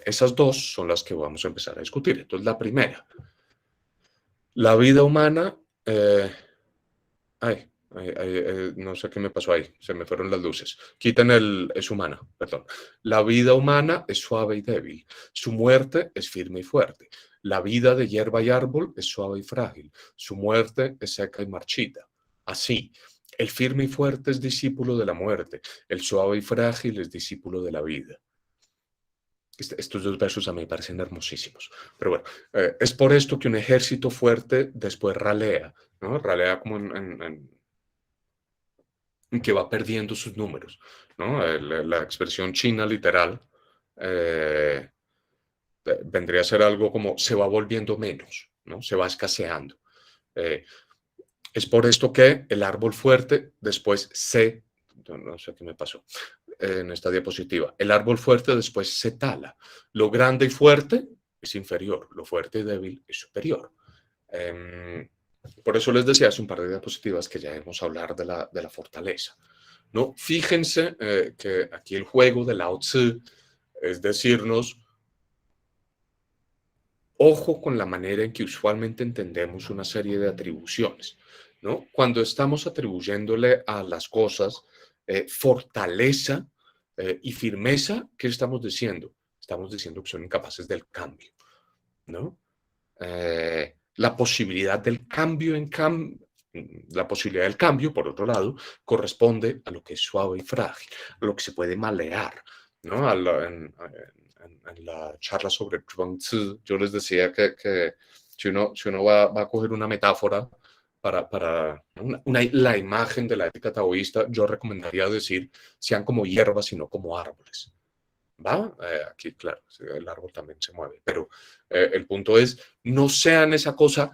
Esas dos son las que vamos a empezar a discutir. Entonces, la primera, la vida humana... no sé qué me pasó ahí, se me fueron las luces. Quiten es humana, perdón. La vida humana es suave y débil, su muerte es firme y fuerte. La vida de hierba y árbol es suave y frágil, su muerte es seca y marchita. Así, el firme y fuerte es discípulo de la muerte, el suave y frágil es discípulo de la vida. Estos dos versos a mí me parecen hermosísimos. Pero bueno, es por esto que un ejército fuerte después ralea, ¿no? Ralea como que va perdiendo sus números, ¿no? La expresión china literal eh, vendría a ser algo como se va volviendo menos, ¿no? Se va escaseando. Eh, es por esto que el árbol fuerte después no sé qué me pasó en esta diapositiva, el árbol fuerte después se tala. Lo grande y fuerte es inferior, lo fuerte y débil es superior. Eh, por eso les decía hace un par de diapositivas que ya debemos hablar de la fortaleza. ¿No? Fíjense que aquí el juego de Lao Tzu es decirnos, ojo con la manera en que usualmente entendemos una serie de atribuciones, ¿no? Cuando estamos atribuyéndole a las cosas fortaleza y firmeza, ¿qué estamos diciendo? Estamos diciendo que son incapaces del cambio, ¿no? La posibilidad del cambio la posibilidad del cambio, por otro lado, corresponde a lo que es suave y frágil, a lo que se puede malear, ¿no? En la charla sobre Chuang Tzu, yo les decía que si uno va a coger una metáfora para la imagen de la ética taoísta, yo recomendaría decir, sean como hierbas y no como árboles. ¿Va? Aquí, claro, el árbol también se mueve, pero el punto es, no sean esa cosa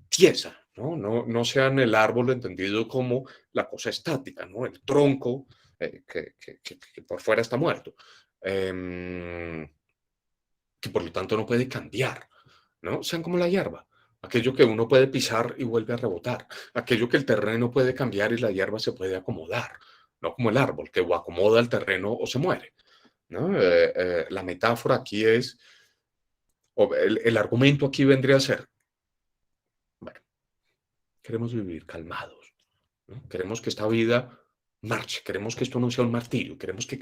tiesa, ¿no? No sean el árbol entendido como la cosa estática, ¿no? El tronco que por fuera está muerto, que por lo tanto no puede cambiar, ¿no? Sean como la hierba, aquello que uno puede pisar y vuelve a rebotar, aquello que el terreno puede cambiar y la hierba se puede acomodar, no como el árbol que o acomoda el terreno o se muere. ¿No? La metáfora aquí es, o el argumento aquí vendría a ser, bueno, queremos vivir calmados, ¿no? Queremos que esta vida marche, queremos que esto no sea un martirio, queremos que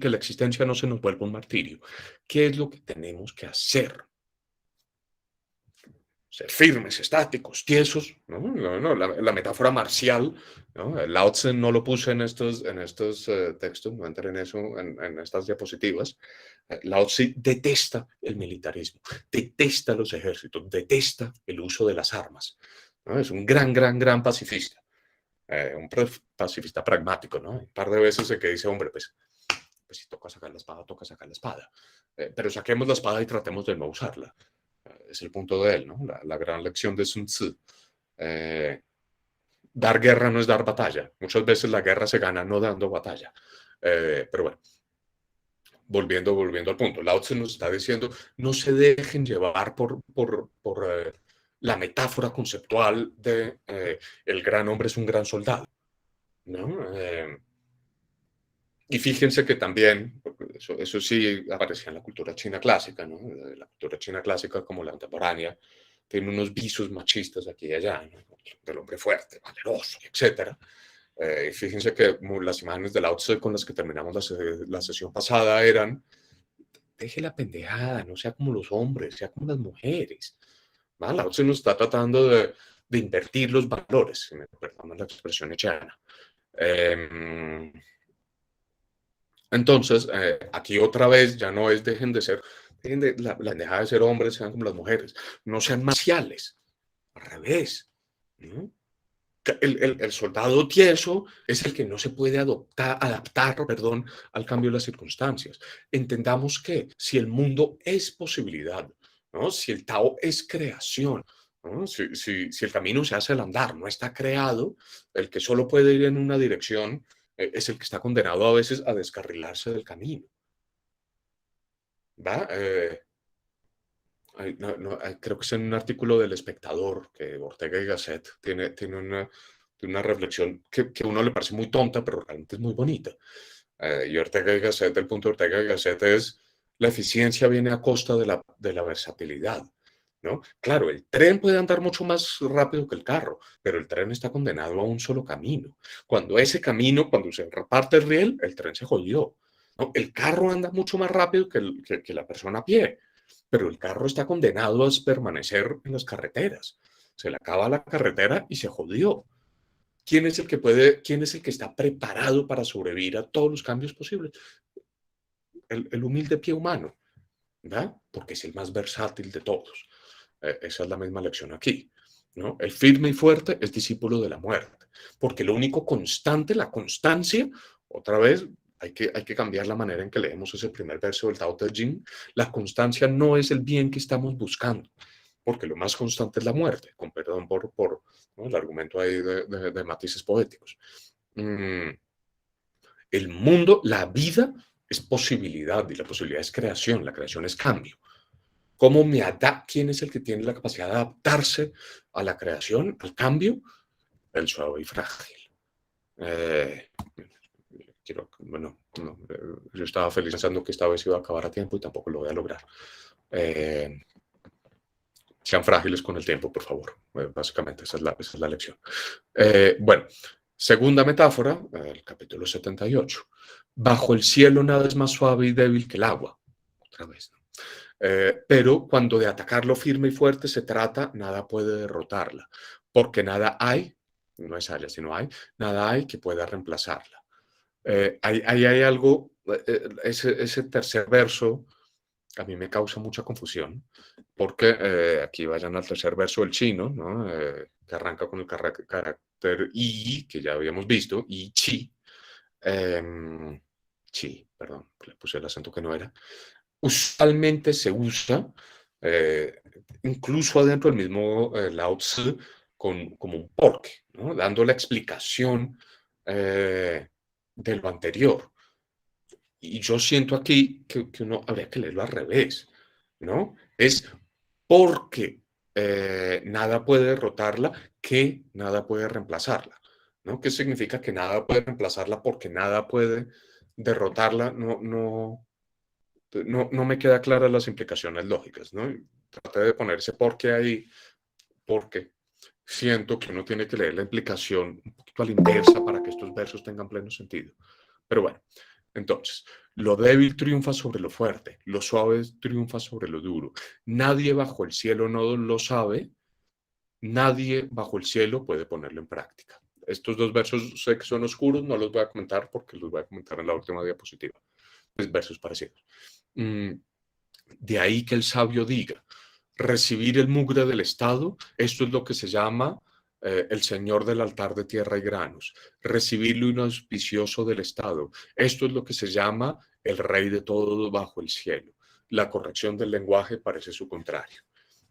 la existencia no se nos vuelva un martirio. ¿Qué es lo que tenemos que hacer? Ser firmes, estáticos, tiesos, ¿no? La metáfora marcial, ¿no? Lao Tzu no lo puse en estos textos, no entré en eso, en estas diapositivas. Lao Tzu detesta el militarismo, detesta los ejércitos, detesta el uso de las armas, ¿no? Es un gran pacifista, un pacifista pragmático, ¿no? Un par de veces que dice, hombre, pues si toca sacar la espada, toca sacar la espada. Pero saquemos la espada y tratemos de no usarla. Es el punto de él, ¿no? La gran lección de Sun Tzu. Dar guerra no es dar batalla. Muchas veces la guerra se gana no dando batalla. Pero bueno, volviendo al punto. Lao Tzu nos está diciendo, no se dejen llevar por la metáfora conceptual de el gran hombre es un gran soldado, ¿no? Y fíjense que también, eso sí aparecía en la cultura china clásica, ¿no? La cultura china clásica como la contemporánea, tiene unos visos machistas aquí y allá, ¿no? Del hombre fuerte, valeroso, etc. Y fíjense que las imágenes de Lao Tzu con las que terminamos la sesión pasada eran, deje la pendejada, no sea como los hombres, sea como las mujeres. ¿Va? Lao Tzu nos está tratando de invertir los valores, si me perdonan la expresión hechiana. Entonces, aquí otra vez ya no es dejen de dejar de ser hombres, sean como las mujeres, no sean marciales, al revés, ¿no? El soldado tieso es el que no se puede adaptar, perdón, al cambio de las circunstancias. Entendamos que si el mundo es posibilidad, ¿no? Si el Tao es creación, ¿no? Si el camino se hace al andar, no está creado, el que solo puede ir en una dirección es el que está condenado a veces a descarrilarse del camino. ¿Va? Creo que es en un artículo del Espectador que Ortega y Gasset tiene una reflexión que a uno le parece muy tonta, pero realmente es muy bonita. Y Ortega y Gasset, el punto de Ortega y Gasset es la eficiencia viene a costa de la versatilidad, ¿no? Claro, el tren puede andar mucho más rápido que el carro, pero el tren está condenado a un solo camino. Cuando ese camino, cuando se reparte el riel, el tren se jodió, ¿no? El carro anda mucho más rápido que la persona a pie, pero el carro está condenado a permanecer en las carreteras. Se le acaba la carretera y se jodió. ¿Quién es el que está preparado para sobrevivir a todos los cambios posibles? El humilde pie humano, ¿verdad? Porque es el más versátil de todos. Esa es la misma lección aquí, ¿no? El firme y fuerte es discípulo de la muerte, porque lo único constante, la constancia, otra vez, hay que cambiar la manera en que leemos ese primer verso del Tao Te Ching. La constancia no es el bien que estamos buscando, porque lo más constante es la muerte, con perdón por ¿no? El argumento ahí de matices poéticos. El mundo, la vida es posibilidad y la posibilidad es creación, la creación es cambio. ¿Cómo me adapto? ¿Quién es el que tiene la capacidad de adaptarse a la creación, al cambio? El suave y frágil. Bueno, no, yo estaba feliz pensando que esta vez iba a acabar a tiempo y tampoco lo voy a lograr. Sean frágiles con el tiempo, por favor. Básicamente, esa es la lección. Bueno, segunda metáfora, el capítulo 78. Bajo el cielo nada es más suave y débil que el agua. Otra vez, ¿no? Pero cuando de atacarlo firme y fuerte se trata, nada puede derrotarla, porque nada hay, no es haya, sino hay, nada hay que pueda reemplazarla. Ahí hay algo, ese tercer verso a mí me causa mucha confusión, porque aquí vayan al tercer verso del chino, ¿no? Que arranca con el carácter y, que ya habíamos visto, y chi, chi, perdón, le puse el acento que no era, usualmente se usa, incluso adentro del mismo Lao Tzu, como un porqué, ¿no? Dando la explicación de lo anterior. Y yo siento aquí que uno habría que leerlo al revés, ¿no? Es porque nada puede derrotarla, que nada puede reemplazarla, ¿no? ¿Qué significa que nada puede reemplazarla porque nada puede derrotarla? No me queda claras las implicaciones lógicas, ¿no? Traté de poner ese porqué ahí porque siento que uno tiene que leer la implicación un poquito a la inversa para que estos versos tengan pleno sentido. Pero bueno, entonces, lo débil triunfa sobre lo fuerte, lo suave triunfa sobre lo duro. Nadie bajo el cielo no lo sabe, nadie bajo el cielo puede ponerlo en práctica. Estos dos versos sé que son oscuros, no los voy a comentar porque los voy a comentar en la última diapositiva. Es versos parecidos. De ahí que el sabio diga, recibir el mugre del Estado, esto es lo que se llama el señor del altar de tierra y granos, recibir lo inauspicioso del Estado, esto es lo que se llama el rey de todo bajo el cielo. La corrección del lenguaje parece su contrario.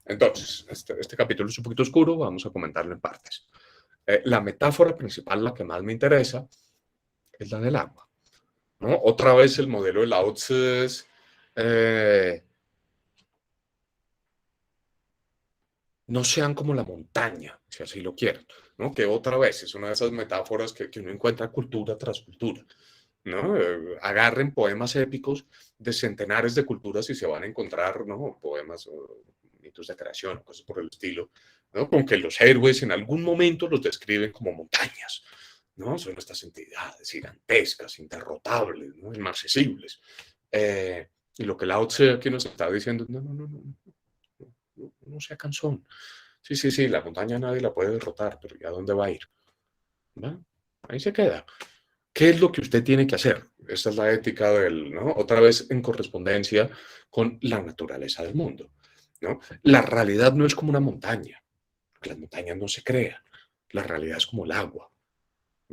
Entonces, este capítulo es un poquito oscuro, vamos a comentarlo en partes. La metáfora principal, la que más me interesa, es la del agua, ¿no? Otra vez el modelo de Lao Tzu es no sean como la montaña, si así lo quieren, ¿no? Que otra vez es una de esas metáforas que uno encuentra cultura tras cultura, ¿no? Agarren poemas épicos de centenares de culturas y se van a encontrar, ¿no? Poemas, mitos de creación, cosas por el estilo, ¿no? Con que los héroes en algún momento los describen como montañas, ¿no? Son estas entidades gigantescas, interrotables, ¿no? Inmarcesibles. Y lo que Lao Tse aquí nos está diciendo, no sea cansón. Sí, la montaña nadie la puede derrotar, pero ¿y a dónde va a ir? ¿Va? Ahí se queda. ¿Qué es lo que usted tiene que hacer? Esta es la ética del, ¿no? Otra vez en correspondencia con la naturaleza del mundo, ¿no? La realidad no es como una montaña. Las montañas no se crean. La realidad es como el agua,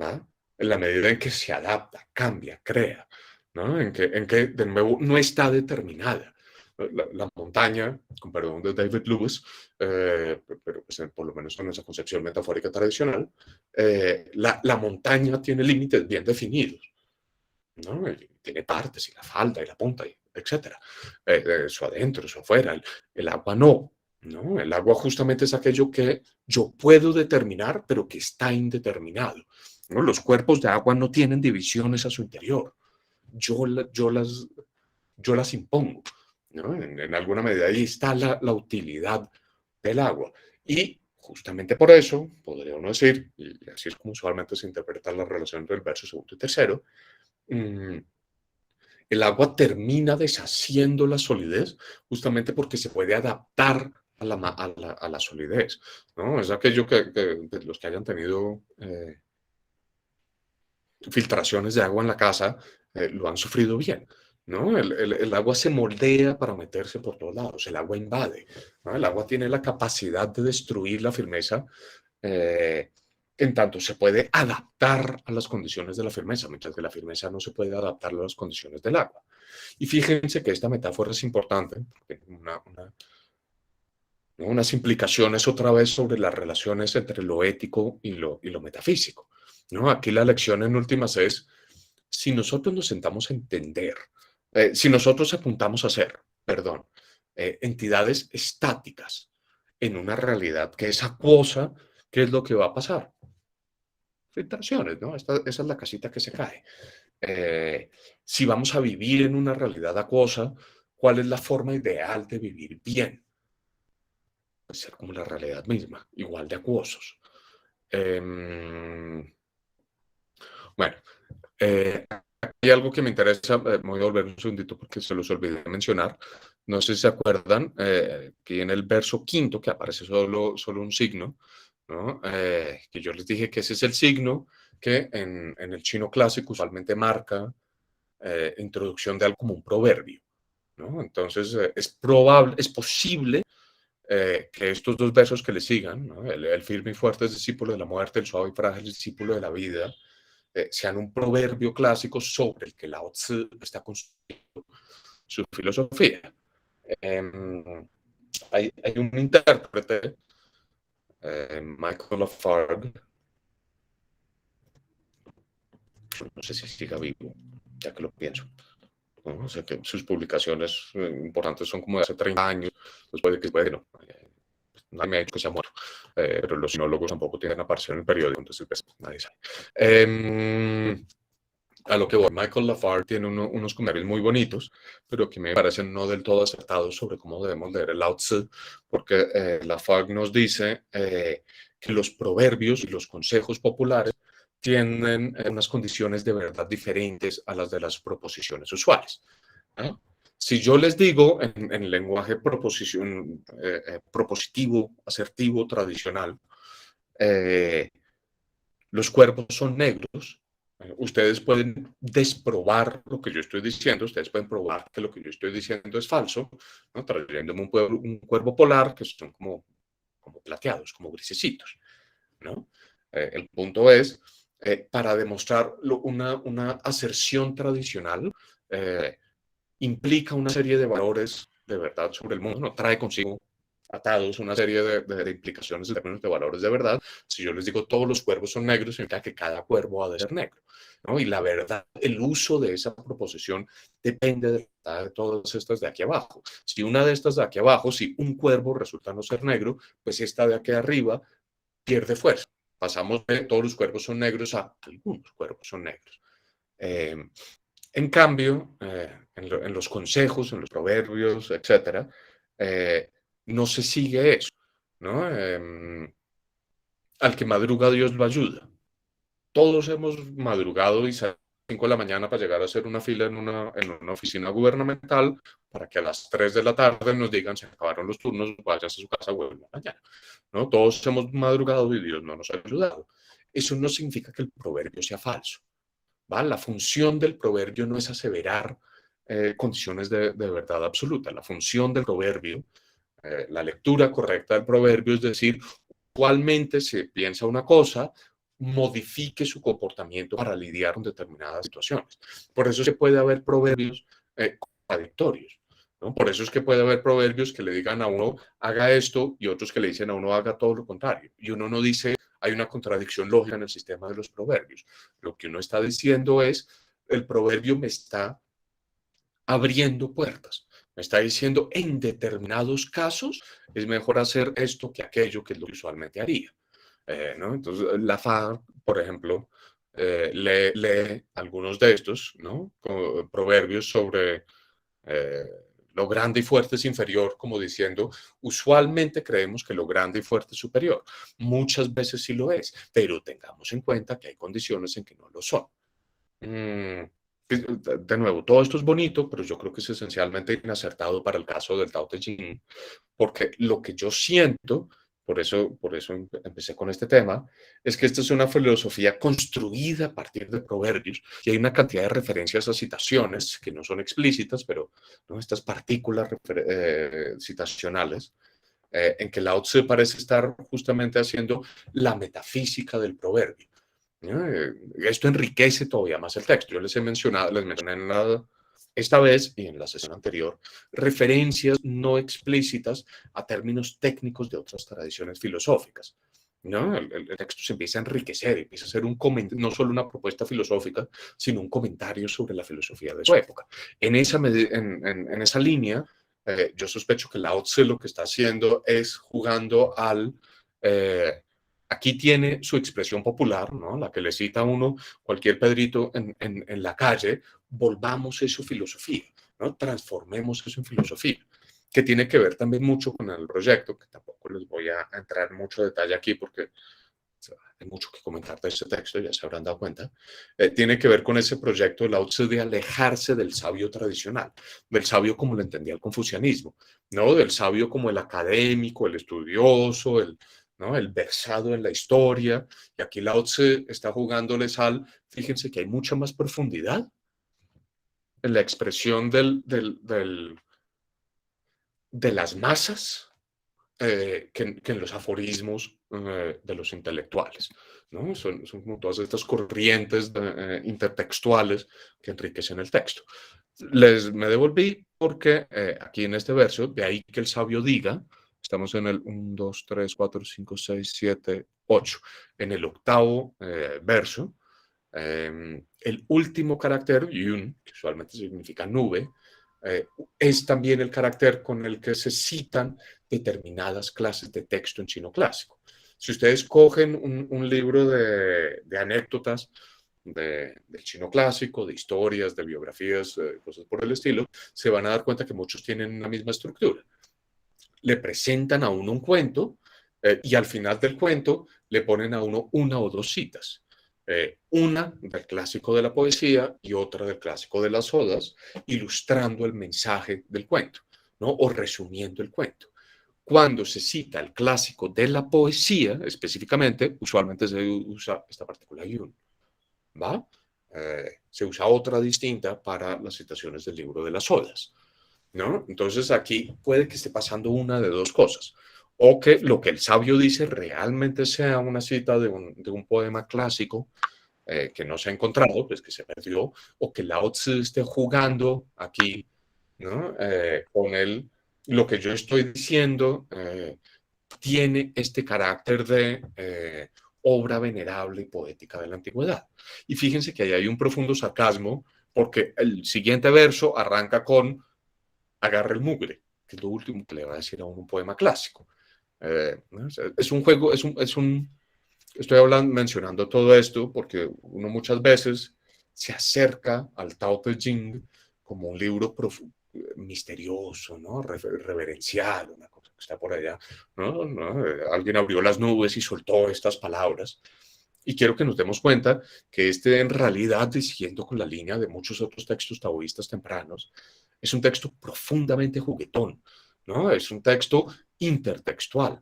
¿va? En la medida en que se adapta, cambia, crea, ¿no? En que de nuevo no está determinada. La montaña, con perdón de David Lewis, pero pues, por lo menos en esa concepción metafórica tradicional, la montaña tiene límites bien definidos, ¿no? Tiene partes y la falda y la punta, etcétera. Su adentro, su afuera. El agua no, ¿no? El agua justamente es aquello que yo puedo determinar, pero que está indeterminado, ¿no? Los cuerpos de agua no tienen divisiones a su interior. Yo las impongo, ¿no? En alguna medida ahí está la utilidad del agua. Y justamente por eso, podría uno decir, y así es como usualmente se interpreta la relación del verso segundo y tercero, el agua termina deshaciendo la solidez justamente porque se puede adaptar a la solidez, ¿no? Es aquello que los que hayan tenido filtraciones de agua en la casa lo han sufrido bien, ¿no? El agua se moldea para meterse por todos lados, el agua invade, ¿no? El agua tiene la capacidad de destruir la firmeza en tanto se puede adaptar a las condiciones de la firmeza, mientras que la firmeza no se puede adaptar a las condiciones del agua. Y fíjense que esta metáfora es importante, porque unas implicaciones otra vez sobre las relaciones entre lo ético y lo metafísico, ¿no? Aquí la lección en últimas es, si nosotros nos sentamos a entender, si nosotros apuntamos a ser, perdón, entidades estáticas en una realidad que es acuosa, ¿qué es lo que va a pasar? Filtraciones, ¿no? Esa es la casita que se cae. Si vamos a vivir en una realidad acuosa, ¿cuál es la forma ideal de vivir bien? Puede ser como la realidad misma, igual de acuosos. Bueno, hay algo que me interesa, me voy a volver un segundito porque se los olvidé mencionar. No sé si se acuerdan que en el verso quinto, que aparece solo un signo, ¿no? Que yo les dije que ese es el signo que en el chino clásico usualmente marca introducción de algo como un proverbio, ¿no? Entonces, es probable, es posible que estos dos versos que le sigan, ¿no? El firme y fuerte es discípulo de la muerte, el suave y frágil discípulo de la vida, sean un proverbio clásico sobre el que Lao Tzu está construyendo su filosofía. Hay un intérprete, Michael Lafargue, no sé si siga vivo, ya que lo pienso. ¿No? O sea que sus publicaciones importantes son como de hace 30 años, pues puede que, bueno, nadie me ha dicho que se ha muerto, pero los sinólogos tampoco tienen aparecer en el periódico, entonces pues, nadie sabe. A lo que voy, Michael Lafargue tiene unos comentarios muy bonitos, pero que me parecen no del todo acertados sobre cómo debemos leer el Lao Tzu, porque Lafargue nos dice que los proverbios y los consejos populares tienen unas condiciones de verdad diferentes a las de las proposiciones usuales, ¿no? Si yo les digo en lenguaje propositivo, asertivo, tradicional, los cuervos son negros, ustedes pueden desprobar lo que yo estoy diciendo, ustedes pueden probar que lo que yo estoy diciendo es falso, ¿no? Trayéndome un cuervo polar que son como plateados, como grisecitos, ¿no? El punto es, para demostrar una aserción tradicional, implica una serie de valores de verdad sobre el mundo, ¿no? Trae consigo atados una serie de implicaciones en términos de valores de verdad. Si yo les digo todos los cuervos son negros, significa que cada cuervo ha de ser negro, ¿no? Y la verdad, el uso de esa proposición depende de todas estas de aquí abajo. Si una de estas de aquí abajo, si un cuervo resulta no ser negro, pues esta de aquí arriba pierde fuerza. Pasamos de todos los cuervos son negros a algunos cuervos son negros. En cambio, en los consejos, en los proverbios, etcétera, no se sigue eso, ¿no? Al que madruga Dios lo ayuda. Todos hemos madrugado y salido a las 5 de la mañana para llegar a hacer una fila en una oficina gubernamental para que a las 3 de la tarde nos digan se acabaron los turnos, vayas a su casa, vuelvan mañana, ¿no? Todos hemos madrugado y Dios no nos ha ayudado. Eso no significa que el proverbio sea falso. ¿Va? La función del proverbio no es aseverar condiciones de verdad absoluta. La función del proverbio, la lectura correcta del proverbio es decir, usualmente se piensa una cosa, modifique su comportamiento para lidiar con determinadas situaciones. Por eso es que puede haber proverbios contradictorios, ¿no? Por eso es que puede haber proverbios que le digan a uno haga esto y otros que le dicen a uno haga todo lo contrario. Y uno no dice hay una contradicción lógica en el sistema de los proverbios. Lo que uno está diciendo es el proverbio me está abriendo puertas. Me está diciendo en determinados casos es mejor hacer esto que aquello que es lo que usualmente haría. ¿No? Entonces, Lafargue, por ejemplo, lee algunos de estos, ¿no? Como proverbios sobre lo grande y fuerte es inferior, como diciendo, usualmente creemos que lo grande y fuerte es superior. Muchas veces sí lo es, pero tengamos en cuenta que hay condiciones en que no lo son. De nuevo, todo esto es bonito, pero yo creo que es esencialmente inacertado para el caso del Tao Te Ching, porque lo que yo siento, por eso empecé con este tema, es que esta es una filosofía construida a partir de proverbios y hay una cantidad de referencias a citaciones que no son explícitas, pero ¿no? Estas partículas citacionales en que Lao Tse parece estar justamente haciendo la metafísica del proverbio. Esto enriquece todavía más el texto. Yo les mencioné esta vez y en la sesión anterior referencias no explícitas a términos técnicos de otras tradiciones filosóficas. ¿No? El texto se empieza a enriquecer, empieza a ser no solo una propuesta filosófica, sino un comentario sobre la filosofía de su época. En esa línea, yo sospecho que Lao Tse lo que está haciendo es jugando aquí tiene su expresión popular, ¿no? La que le cita a uno cualquier Pedrito en la calle, volvamos eso filosofía, ¿no? Transformemos eso en filosofía, que tiene que ver también mucho con el proyecto, que tampoco les voy a entrar en mucho detalle aquí porque hay mucho que comentar de este texto, ya se habrán dado cuenta. Tiene que ver con ese proyecto de Lao Tse de alejarse del sabio tradicional, del sabio como lo entendía el confucianismo, ¿no? Del sabio como el académico, el estudioso, ¿no? El versado en la historia. Y aquí Lao Tse está jugándoles fíjense que hay mucha más profundidad en la expresión de las masas que en los aforismos de los intelectuales, ¿no? Son como todas estas corrientes intertextuales que enriquecen el texto. Me devolví porque aquí en este verso, de ahí que el sabio diga, estamos en el 1, 2, 3, 4, 5, 6, 7, 8, en el octavo verso, el último carácter, yun, que usualmente significa nube, es también el carácter con el que se citan determinadas clases de texto en chino clásico. Si ustedes cogen un libro de anécdotas del chino clásico, de historias, de biografías, cosas por el estilo, se van a dar cuenta que muchos tienen la misma estructura. Le presentan a uno un cuento y al final del cuento le ponen a uno una o dos citas. Una del clásico de la poesía y otra del clásico de las odas, ilustrando el mensaje del cuento, ¿no? O resumiendo el cuento. Cuando se cita el clásico de la poesía, específicamente, usualmente se usa esta partícula yun, ¿va? Se usa otra distinta para las citaciones del libro de las odas, ¿no? Entonces aquí puede que esté pasando una de dos cosas. O que lo que el sabio dice realmente sea una cita de un poema clásico que no se ha encontrado, pues que se perdió, o que Lao Tzu esté jugando aquí, ¿no? Con lo que yo estoy diciendo tiene este carácter de obra venerable y poética de la antigüedad. Y fíjense que ahí hay un profundo sarcasmo, porque el siguiente verso arranca con agarra el mugre, que es lo último que le va a decir a un poema clásico. ¿No? Es un juego, estoy mencionando todo esto porque uno muchas veces se acerca al Tao Te Ching como un libro misterioso, ¿no? Reverencial, una cosa que está por allá, ¿no? ¿No? Alguien abrió las nubes y soltó estas palabras. Y quiero que nos demos cuenta que en realidad, siguiendo con la línea de muchos otros textos taoístas tempranos, es un texto profundamente juguetón, ¿no? Es un texto intertextual.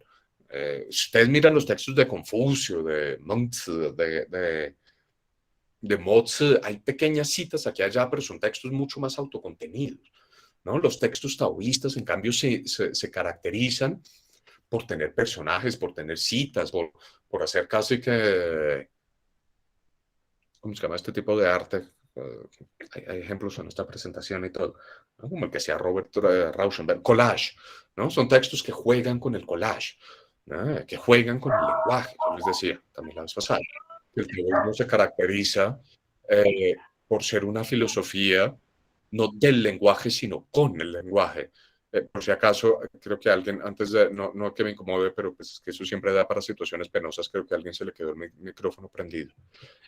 Si ustedes miran los textos de Confucio, de Mengzi, de Mozi, hay pequeñas citas aquí y allá, pero son textos mucho más autocontenidos, ¿no? Los textos taoístas, en cambio, se caracterizan por tener personajes, por tener citas, por hacer casi que, ¿cómo se llama este tipo de arte? Hay ejemplos en esta presentación y todo, ¿no? Como el que hacía Robert Rauschenberg, collage, ¿no? Son textos que juegan con el collage, ¿no? Que juegan con el lenguaje, yo les decía también la vez pasada. El taoísmo se caracteriza por ser una filosofía no del lenguaje, sino con el lenguaje. Por si acaso, creo que alguien, antes de, no que me incomode, pero pues que eso siempre da para situaciones penosas, creo que a alguien se le quedó el micrófono prendido.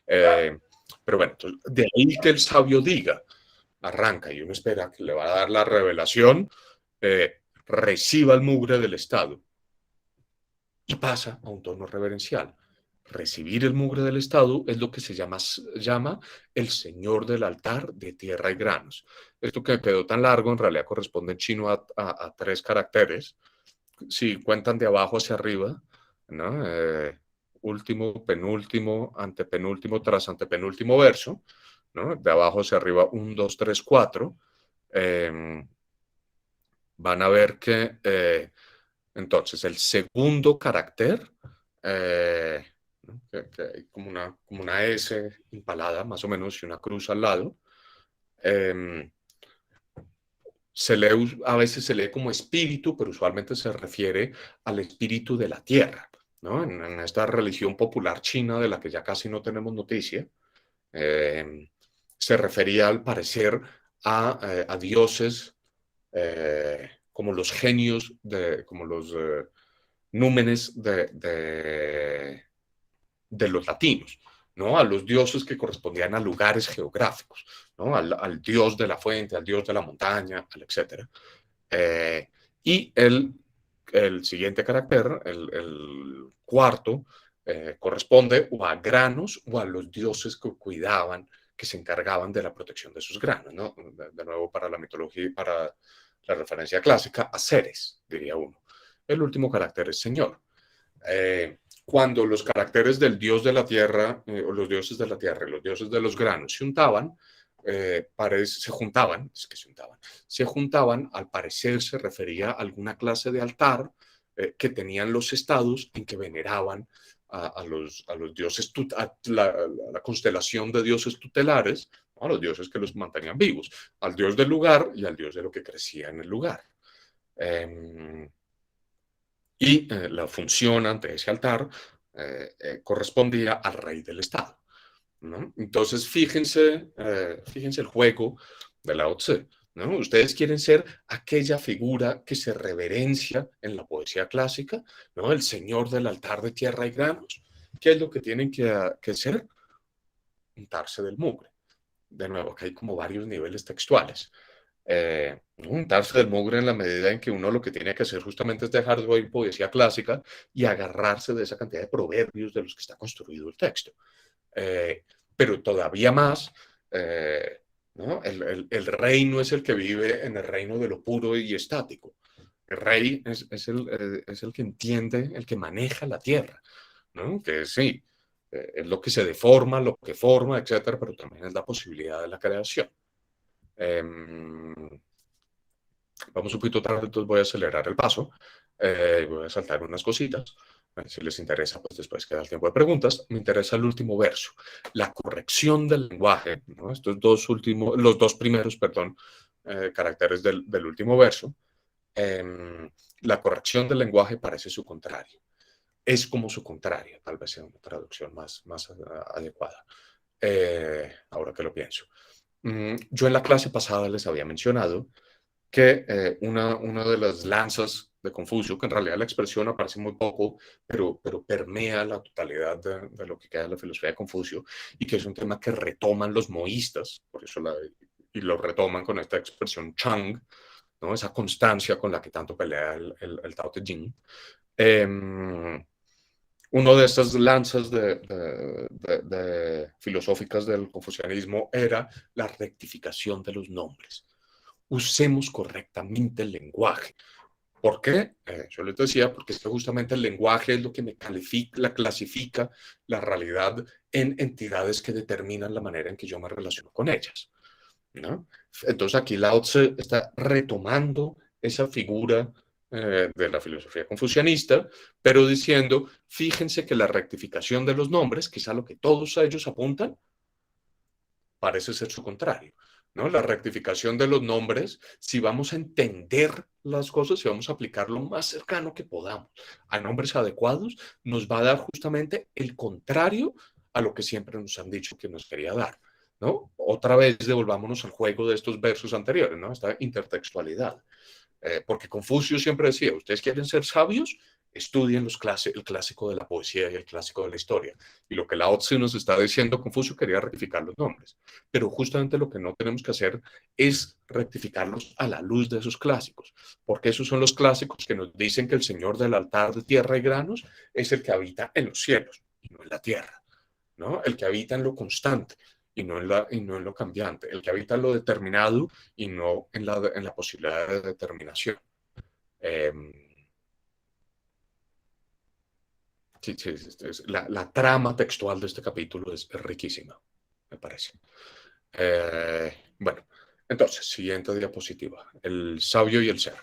Pero bueno, entonces, de ahí que el sabio diga, arranca y uno espera que le va a dar la revelación, reciba el mugre del Estado y pasa a un tono reverencial. Recibir el mugre del Estado es lo que se llama el señor del altar de tierra y granos. Esto que quedó tan largo en realidad corresponde en chino a 3 caracteres. Si cuentan de abajo hacia arriba, ¿no? Último, penúltimo, antepenúltimo, tras antepenúltimo verso, ¿no? De abajo hacia arriba, 1, 2, 3, 4. Van a ver que Entonces, el segundo carácter, ¿no? Que hay como una S impalada, más o menos, y una cruz al lado, eh, a veces se lee como espíritu, pero usualmente se refiere al espíritu de la tierra, ¿no? En esta religión popular china de la que ya casi no tenemos noticia, eh, se refería al parecer a dioses como los genios, como los númenes de los latinos, ¿no? A los dioses que correspondían a lugares geográficos, ¿no? Al dios de la fuente, al dios de la montaña, al etcétera. Eh, y el siguiente carácter, el cuarto, corresponde o a granos o a los dioses que cuidaban, que se encargaban de la protección de sus granos, ¿no? De nuevo, para la mitología y para la referencia clásica, a seres, diría uno. El último carácter es señor. Cuando los caracteres del dios de la tierra, o los dioses de la tierra y los dioses de los granos se juntaban, se juntaban, al parecer se refería a alguna clase de altar que tenían los estados en que veneraban a los dioses, la constelación de dioses tutelares, ¿no? A los dioses que los mantenían vivos, al dios del lugar y al dios de lo que crecía en el lugar. Y la función ante ese altar correspondía al rey del estado, ¿no? Entonces, fíjense el juego de Lao Tse, ¿no? Ustedes quieren ser aquella figura que se reverencia en la poesía clásica, ¿no? El señor del altar de tierra y granos. ¿Qué es lo que tienen que ser? Untarse del mugre. De nuevo, que hay como varios niveles textuales. Untarse del mugre en la medida en que uno lo que tiene que hacer justamente es dejar de oír poesía clásica y agarrarse de esa cantidad de proverbios de los que está construido el texto. Pero todavía más, ¿no? El rey no es el que vive en el reino de lo puro y estático. El rey es el que entiende, el que maneja la tierra, ¿no? Que sí, es lo que se deforma, lo que forma, etcétera, pero también es la posibilidad de la creación. Vamos un poquito tarde, entonces voy a acelerar el paso. Voy a saltar unas cositas. Si les interesa, pues después queda el tiempo de preguntas. Me interesa el último verso, la corrección del lenguaje, ¿no? Estos los dos primeros, perdón, caracteres del último verso. La corrección del lenguaje parece su contrario. Es como su contrario, tal vez sea una traducción más adecuada. Ahora que lo pienso. Yo en la clase pasada les había mencionado que una de las lanzas de Confucio, que en realidad la expresión aparece muy poco, pero permea la totalidad de lo que queda de la filosofía de Confucio, y que es un tema que retoman los moístas, por eso y lo retoman con esta expresión Chang, ¿no? Esa constancia con la que tanto pelea el Tao Te Ching. Una de estas lanzas filosóficas del confucianismo era la rectificación de los nombres. Usemos correctamente el lenguaje. ¿Por qué? Yo les decía, porque es que justamente el lenguaje es lo que me clasifica la realidad en entidades que determinan la manera en que yo me relaciono con ellas, ¿no? Entonces aquí Lao Tse está retomando esa figura de la filosofía confucianista, pero diciendo, fíjense que la rectificación de los nombres, que es a lo que todos ellos apuntan, parece ser su contrario, ¿no? La rectificación de los nombres, si vamos a entender las cosas, si vamos a aplicar lo más cercano que podamos a nombres adecuados, nos va a dar justamente el contrario a lo que siempre nos han dicho que nos quería dar, ¿no? Otra vez devolvámonos al juego de estos versos anteriores, ¿no? Esta intertextualidad. Porque Confucio siempre decía, ustedes quieren ser sabios, estudien el clásico de la poesía y el clásico de la historia. Y lo que Lao Tse nos está diciendo, Confucio quería rectificar los nombres. Pero justamente lo que no tenemos que hacer es rectificarlos a la luz de esos clásicos. Porque esos son los clásicos que nos dicen que el Señor del altar de tierra y granos es el que habita en los cielos y no en la tierra, ¿no? El que habita en lo constante y no en lo cambiante, el que habita en lo determinado y no en la posibilidad de determinación. Eh, sí, sí, la trama textual de este capítulo es riquísima, me parece. Bueno, entonces, siguiente diapositiva. El sabio y el ser,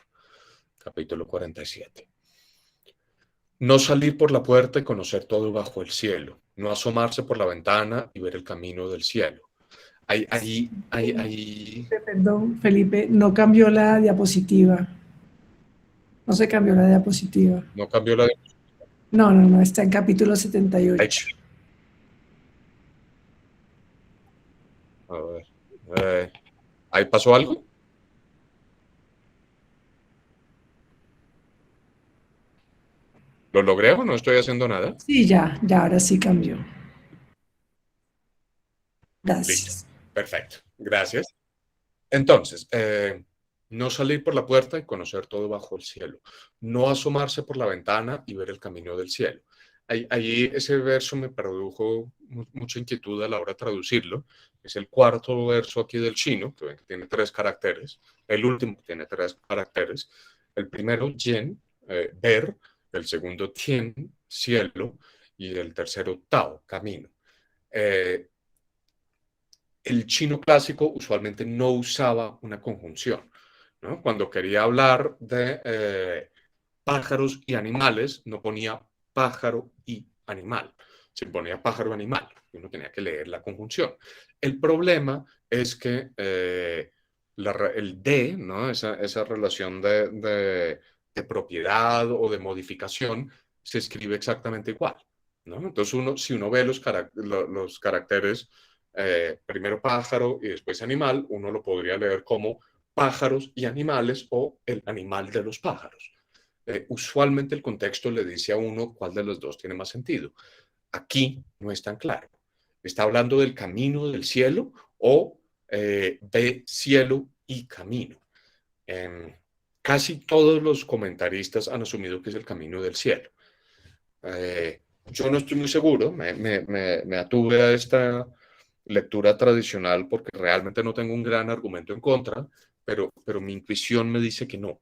capítulo 47. No salir por la puerta y conocer todo bajo el cielo. No asomarse por la ventana y ver el camino del cielo. Ahí, Perdón, Felipe, no cambió la diapositiva. No se cambió la diapositiva. no cambió la No, no, no, está en capítulo 78. derecha. A ver. eh, ¿Ahí pasó algo? ¿Lo logré o no estoy haciendo nada? Sí, ya, ya, ahora sí cambió. Listo. Gracias. Perfecto. Gracias. Entonces, no salir por la puerta y conocer todo bajo el cielo. No asomarse por la ventana y ver el camino del cielo. Ahí ese verso me produjo mucha inquietud a la hora de traducirlo. Es el cuarto verso aquí del chino, que ven que tiene 3 caracteres. El último tiene 3 caracteres. El primero, yen, ver. El segundo, tien, cielo. Y el tercero, tao, camino. Eh, el chino clásico usualmente no usaba una conjunción, ¿no? Cuando quería hablar de pájaros y animales, no ponía pájaro y animal, se ponía pájaro y animal, y uno tenía que leer la conjunción. El problema es que el de, ¿no? Esa relación de propiedad o de modificación se escribe exactamente igual, ¿no? Entonces, si uno ve los caracteres, primero pájaro y después animal, uno lo podría leer como pájaros y animales o el animal de los pájaros. Usualmente el contexto le dice a uno cuál de los dos tiene más sentido. Aquí no es tan claro. ¿Está hablando del camino del cielo o de cielo y camino? Casi todos los comentaristas han asumido que es el camino del cielo. Yo no estoy muy seguro, me atuve a esta lectura tradicional porque realmente no tengo un gran argumento en contra, pero mi intuición me dice que no,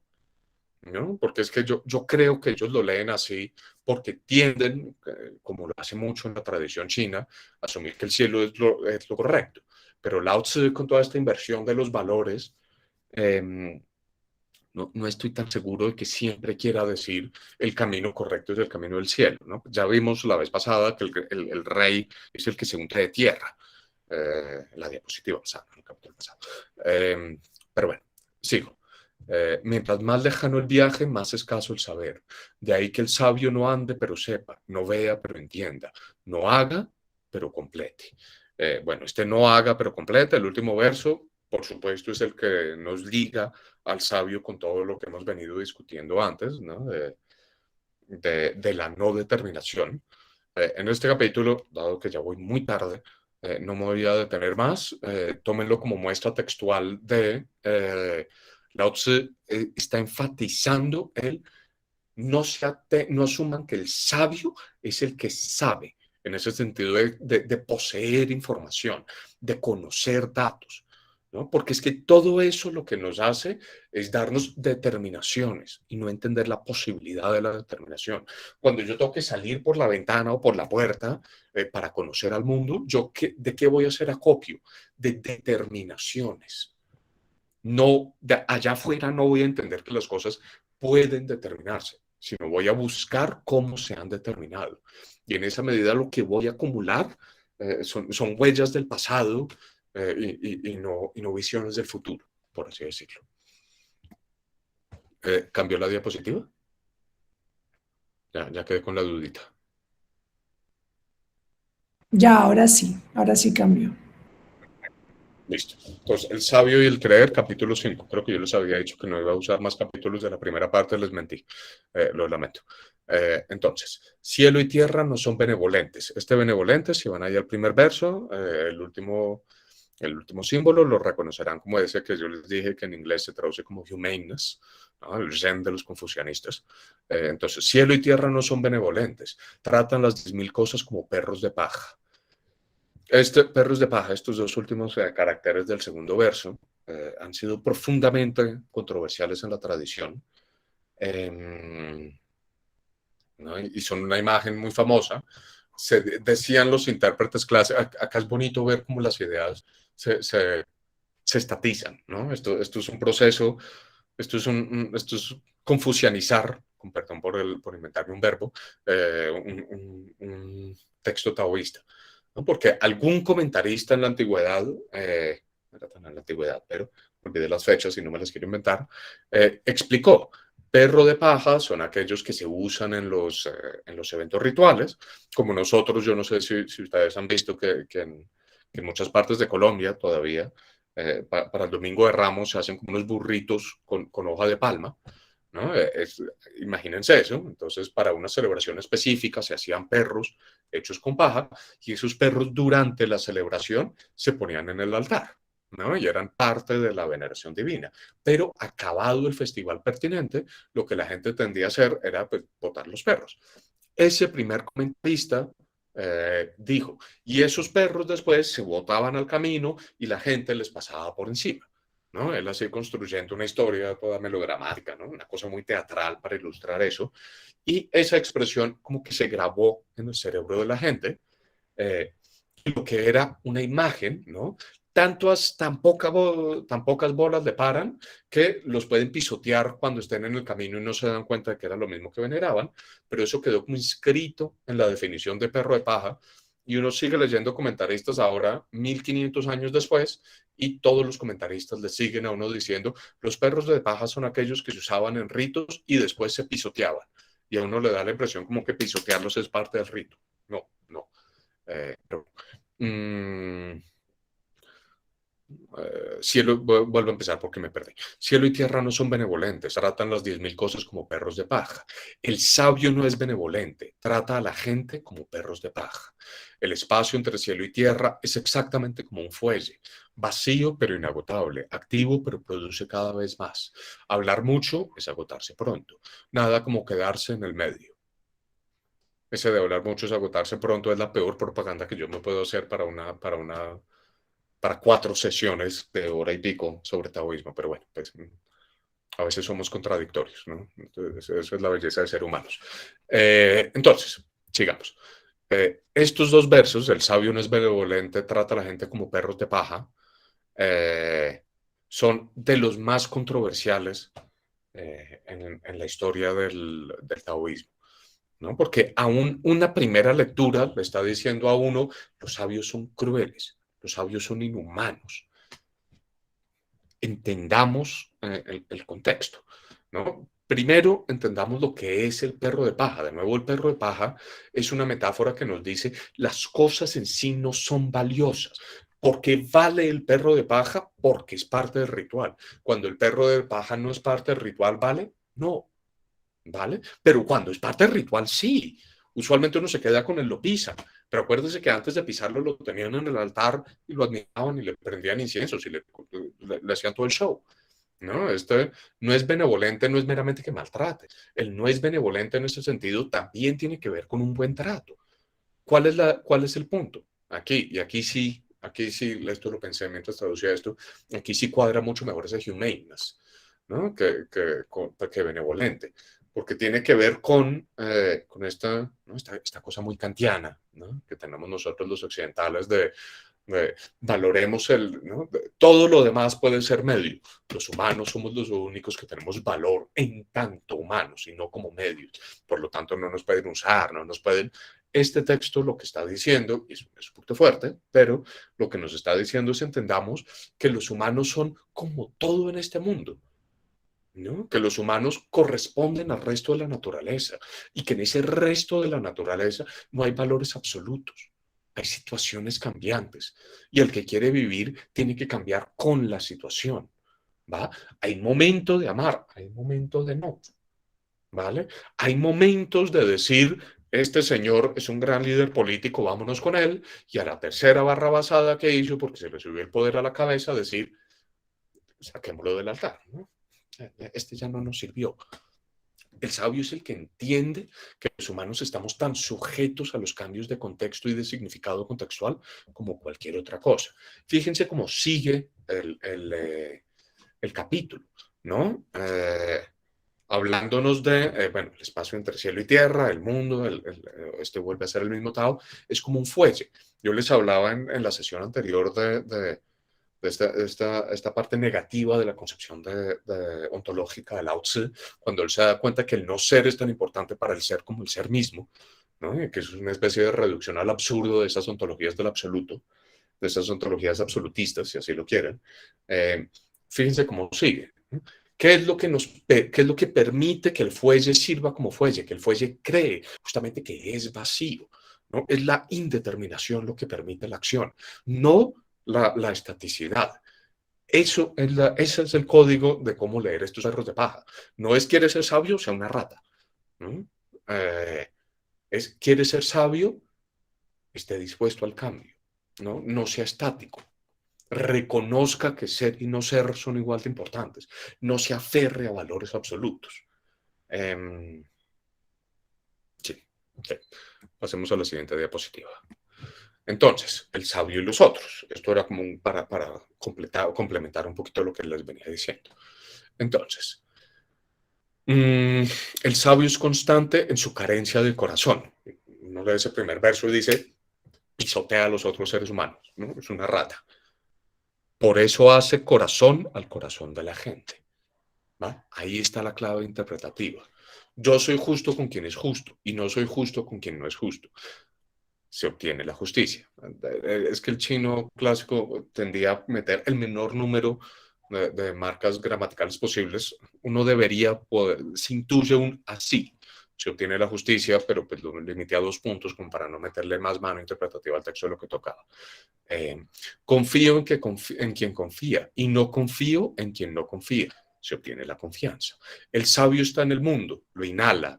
¿no? Porque es que yo creo que ellos lo leen así porque tienden, como lo hace mucho en la tradición china, a asumir que el cielo es lo correcto. Pero Lao Tzu, con toda esta inversión de los valores, eh, no estoy tan seguro de que siempre quiera decir el camino correcto es el camino del cielo, ¿no? Ya vimos la vez pasada que el rey es el que se unta de tierra, la diapositiva pasada, el capítulo pasado. Pero bueno, sigo. Mientras más lejano el viaje, más escaso el saber. De ahí que el sabio no ande, pero sepa, no vea, pero entienda, no haga, pero complete. Bueno, este no haga, pero complete, el último verso, por supuesto, es el que nos liga al sabio con todo lo que hemos venido discutiendo antes, ¿no? De la no determinación. En este capítulo, dado que ya voy muy tarde, no me voy a detener más. Tómenlo como muestra textual de Lao Tzu está enfatizando el no asuman que el sabio es el que sabe, en ese sentido de poseer información, de conocer datos, ¿no? Porque es que todo eso lo que nos hace es darnos determinaciones y no entender la posibilidad de la determinación. Cuando yo tengo que salir por la ventana o por la puerta para conocer al mundo, ¿de qué voy a hacer acopio? De determinaciones. No, allá afuera no voy a entender que las cosas pueden determinarse, sino voy a buscar cómo se han determinado. Y en esa medida lo que voy a acumular son huellas del pasado y no visiones del futuro, por así decirlo. ¿Cambió la diapositiva? Ya quedé con la dudita. Ya, ahora sí cambió. Listo. Entonces, el sabio y el creer, capítulo 5. Creo que yo les había dicho que no iba a usar más capítulos de la primera parte, les mentí. Lo lamento. Entonces, cielo y tierra no son benevolentes. Este benevolente, si van ahí al primer verso, el último símbolo, lo reconocerán como ese que yo les dije que en inglés se traduce como humaneness, ¿no? El zen de los confucianistas. Entonces, cielo y tierra no son benevolentes. Tratan las 10.000 cosas como perros de paja. Perros de paja, estos dos últimos caracteres del segundo verso, han sido profundamente controversiales en la tradición, ¿no? Y son una imagen muy famosa. Decían los intérpretes clásicos, acá es bonito ver cómo las ideas se estatizan, ¿no? Esto es un proceso, esto es confucianizar con perdón por inventarme un verbo, un texto taoísta, ¿no? Porque algún comentarista en la antigüedad, no era tan en la antigüedad, pero olvidé las fechas y no me las quiero inventar, explicó, perro de paja son aquellos que se usan en los eventos rituales, como nosotros, yo no sé si ustedes han visto que en muchas partes de Colombia todavía, para el Domingo de Ramos se hacen como unos burritos con hoja de palma, ¿no? Imagínense eso. Entonces, para una celebración específica se hacían perros hechos con paja y esos perros durante la celebración se ponían en el altar, ¿no? Y eran parte de la veneración divina. Pero acabado el festival pertinente, lo que la gente tendía a hacer era pues, botar los perros. Ese primer comentarista dijo, y esos perros después se botaban al camino y la gente les pasaba por encima, ¿no? Él así construyendo una historia toda melodramática, ¿no? Una cosa muy teatral para ilustrar eso. Y esa expresión como que se grabó en el cerebro de la gente, eh, lo que era una imagen, ¿no? Tan pocas bolas le paran que los pueden pisotear cuando estén en el camino y no se dan cuenta de que era lo mismo que veneraban, pero eso quedó como inscrito en la definición de perro de paja y uno sigue leyendo comentaristas ahora, 1500 años después, y todos los comentaristas le siguen a uno diciendo, los perros de paja son aquellos que se usaban en ritos y después se pisoteaban. Y a uno le da la impresión como que pisotearlos es parte del rito. No, no. Pero, mm, vuelvo a empezar porque me perdí. Cielo y tierra no son benevolentes, tratan las 10.000 cosas como perros de paja. El sabio no es benevolente, trata a la gente como perros de paja. El espacio entre cielo y tierra es exactamente como un fuelle, vacío pero inagotable, activo pero produce cada vez más. Hablar mucho es agotarse pronto, nada como quedarse en el medio. Ese de hablar mucho es agotarse pronto es la peor propaganda que yo me puedo hacer para 4 sesiones de hora y pico sobre taoísmo, pero bueno, pues a veces somos contradictorios, ¿no? Entonces, eso es la belleza de ser humanos. Entonces, sigamos. Estos 2 versos, el sabio no es benevolente, trata a la gente como perros de paja, son de los más controversiales en la historia del taoísmo, ¿no? Porque aún una primera lectura le está diciendo a uno, los sabios son crueles, los sabios son inhumanos. Entendamos el contexto, ¿no? Primero, entendamos lo que es el perro de paja. De nuevo, el perro de paja es una metáfora que nos dice las cosas en sí no son valiosas. ¿Por qué vale el perro de paja? Porque es parte del ritual. Cuando el perro de paja no es parte del ritual, ¿vale? No, ¿vale? Pero cuando es parte del ritual, sí. Usualmente uno se queda con el lo pisa, pero acuérdense que antes de pisarlo lo tenían en el altar y lo admiraban y le prendían inciensos y le hacían todo el show, ¿no? Este no es benevolente, no es meramente que maltrate. El no es benevolente en ese sentido también tiene que ver con un buen trato. ¿Cuál es el punto? Aquí sí, esto lo pensé mientras traducía esto, aquí sí cuadra mucho mejor ese humaneness, ¿no? Que benevolente, porque tiene que ver con esta, ¿no? esta cosa muy kantiana, ¿no? Que tenemos nosotros los occidentales de valoremos ¿no? Todo lo demás puede ser medio. Los humanos somos los únicos que tenemos valor en tanto humanos y no como medios. Por lo tanto, no nos pueden usar, no nos pueden. Este texto lo que está diciendo, y es un punto fuerte, pero lo que nos está diciendo es entendamos que los humanos son como todo en este mundo, ¿no? Que los humanos corresponden al resto de la naturaleza y que en ese resto de la naturaleza no hay valores absolutos. Hay situaciones cambiantes y el que quiere vivir tiene que cambiar con la situación, ¿va? Hay momentos de amar, hay momentos de no, ¿vale? Hay momentos de decir, este señor es un gran líder político, vámonos con él, y a la tercera barra basada que hizo, porque se le subió el poder a la cabeza, decir, saquémoslo del altar, ¿no? Este ya no nos sirvió. El sabio es el que entiende que los humanos estamos tan sujetos a los cambios de contexto y de significado contextual como cualquier otra cosa. Fíjense cómo sigue el capítulo, ¿no? Hablándonos bueno, el espacio entre cielo y tierra, el mundo, este vuelve a ser el mismo Tao, es como un fuelle. Yo les hablaba en la sesión anterior esta parte negativa de la concepción ontológica de Lao Tzu, cuando él se da cuenta que el no ser es tan importante para el ser como el ser mismo, ¿no? Y que es una especie de reducción al absurdo de esas ontologías del absoluto, de esas ontologías absolutistas, si así lo quieren. Fíjense cómo sigue. ¿Qué es lo que qué es lo que permite que el fuelle sirva como fuelle, que el fuelle cree justamente que es vacío? ¿No? Es la indeterminación lo que permite la acción, no la estaticidad. Ese es el código de cómo leer estos cerros de paja. No es quieres ser sabio, sea una rata. ¿No? Es quieres ser sabio, esté dispuesto al cambio. No sea estático. Reconozca que ser y no ser son igual de importantes. No se aferre a valores absolutos. Sí, sí. Pasemos a la siguiente diapositiva. Entonces, el sabio y los otros. Esto era como para complementar un poquito lo que les venía diciendo. Entonces, el sabio es constante en su carencia de corazón. Uno lee ese primer verso y dice, pisotea a los otros seres humanos, ¿no? Es una rata. Por eso hace corazón al corazón de la gente. ¿Va? Ahí está la clave interpretativa. Yo soy justo con quien es justo y no soy justo con quien no es justo. Se obtiene la justicia. Es que el chino clásico tendía a meter el menor número de marcas gramaticales posibles. Uno debería poder, se intuye un así. Se obtiene la justicia, pero pues lo limité a 2 puntos como para no meterle más mano interpretativa al texto de lo que tocaba. Confío en quien confía y no confío en quien no confía. Se obtiene la confianza. El sabio está en el mundo, lo inhala,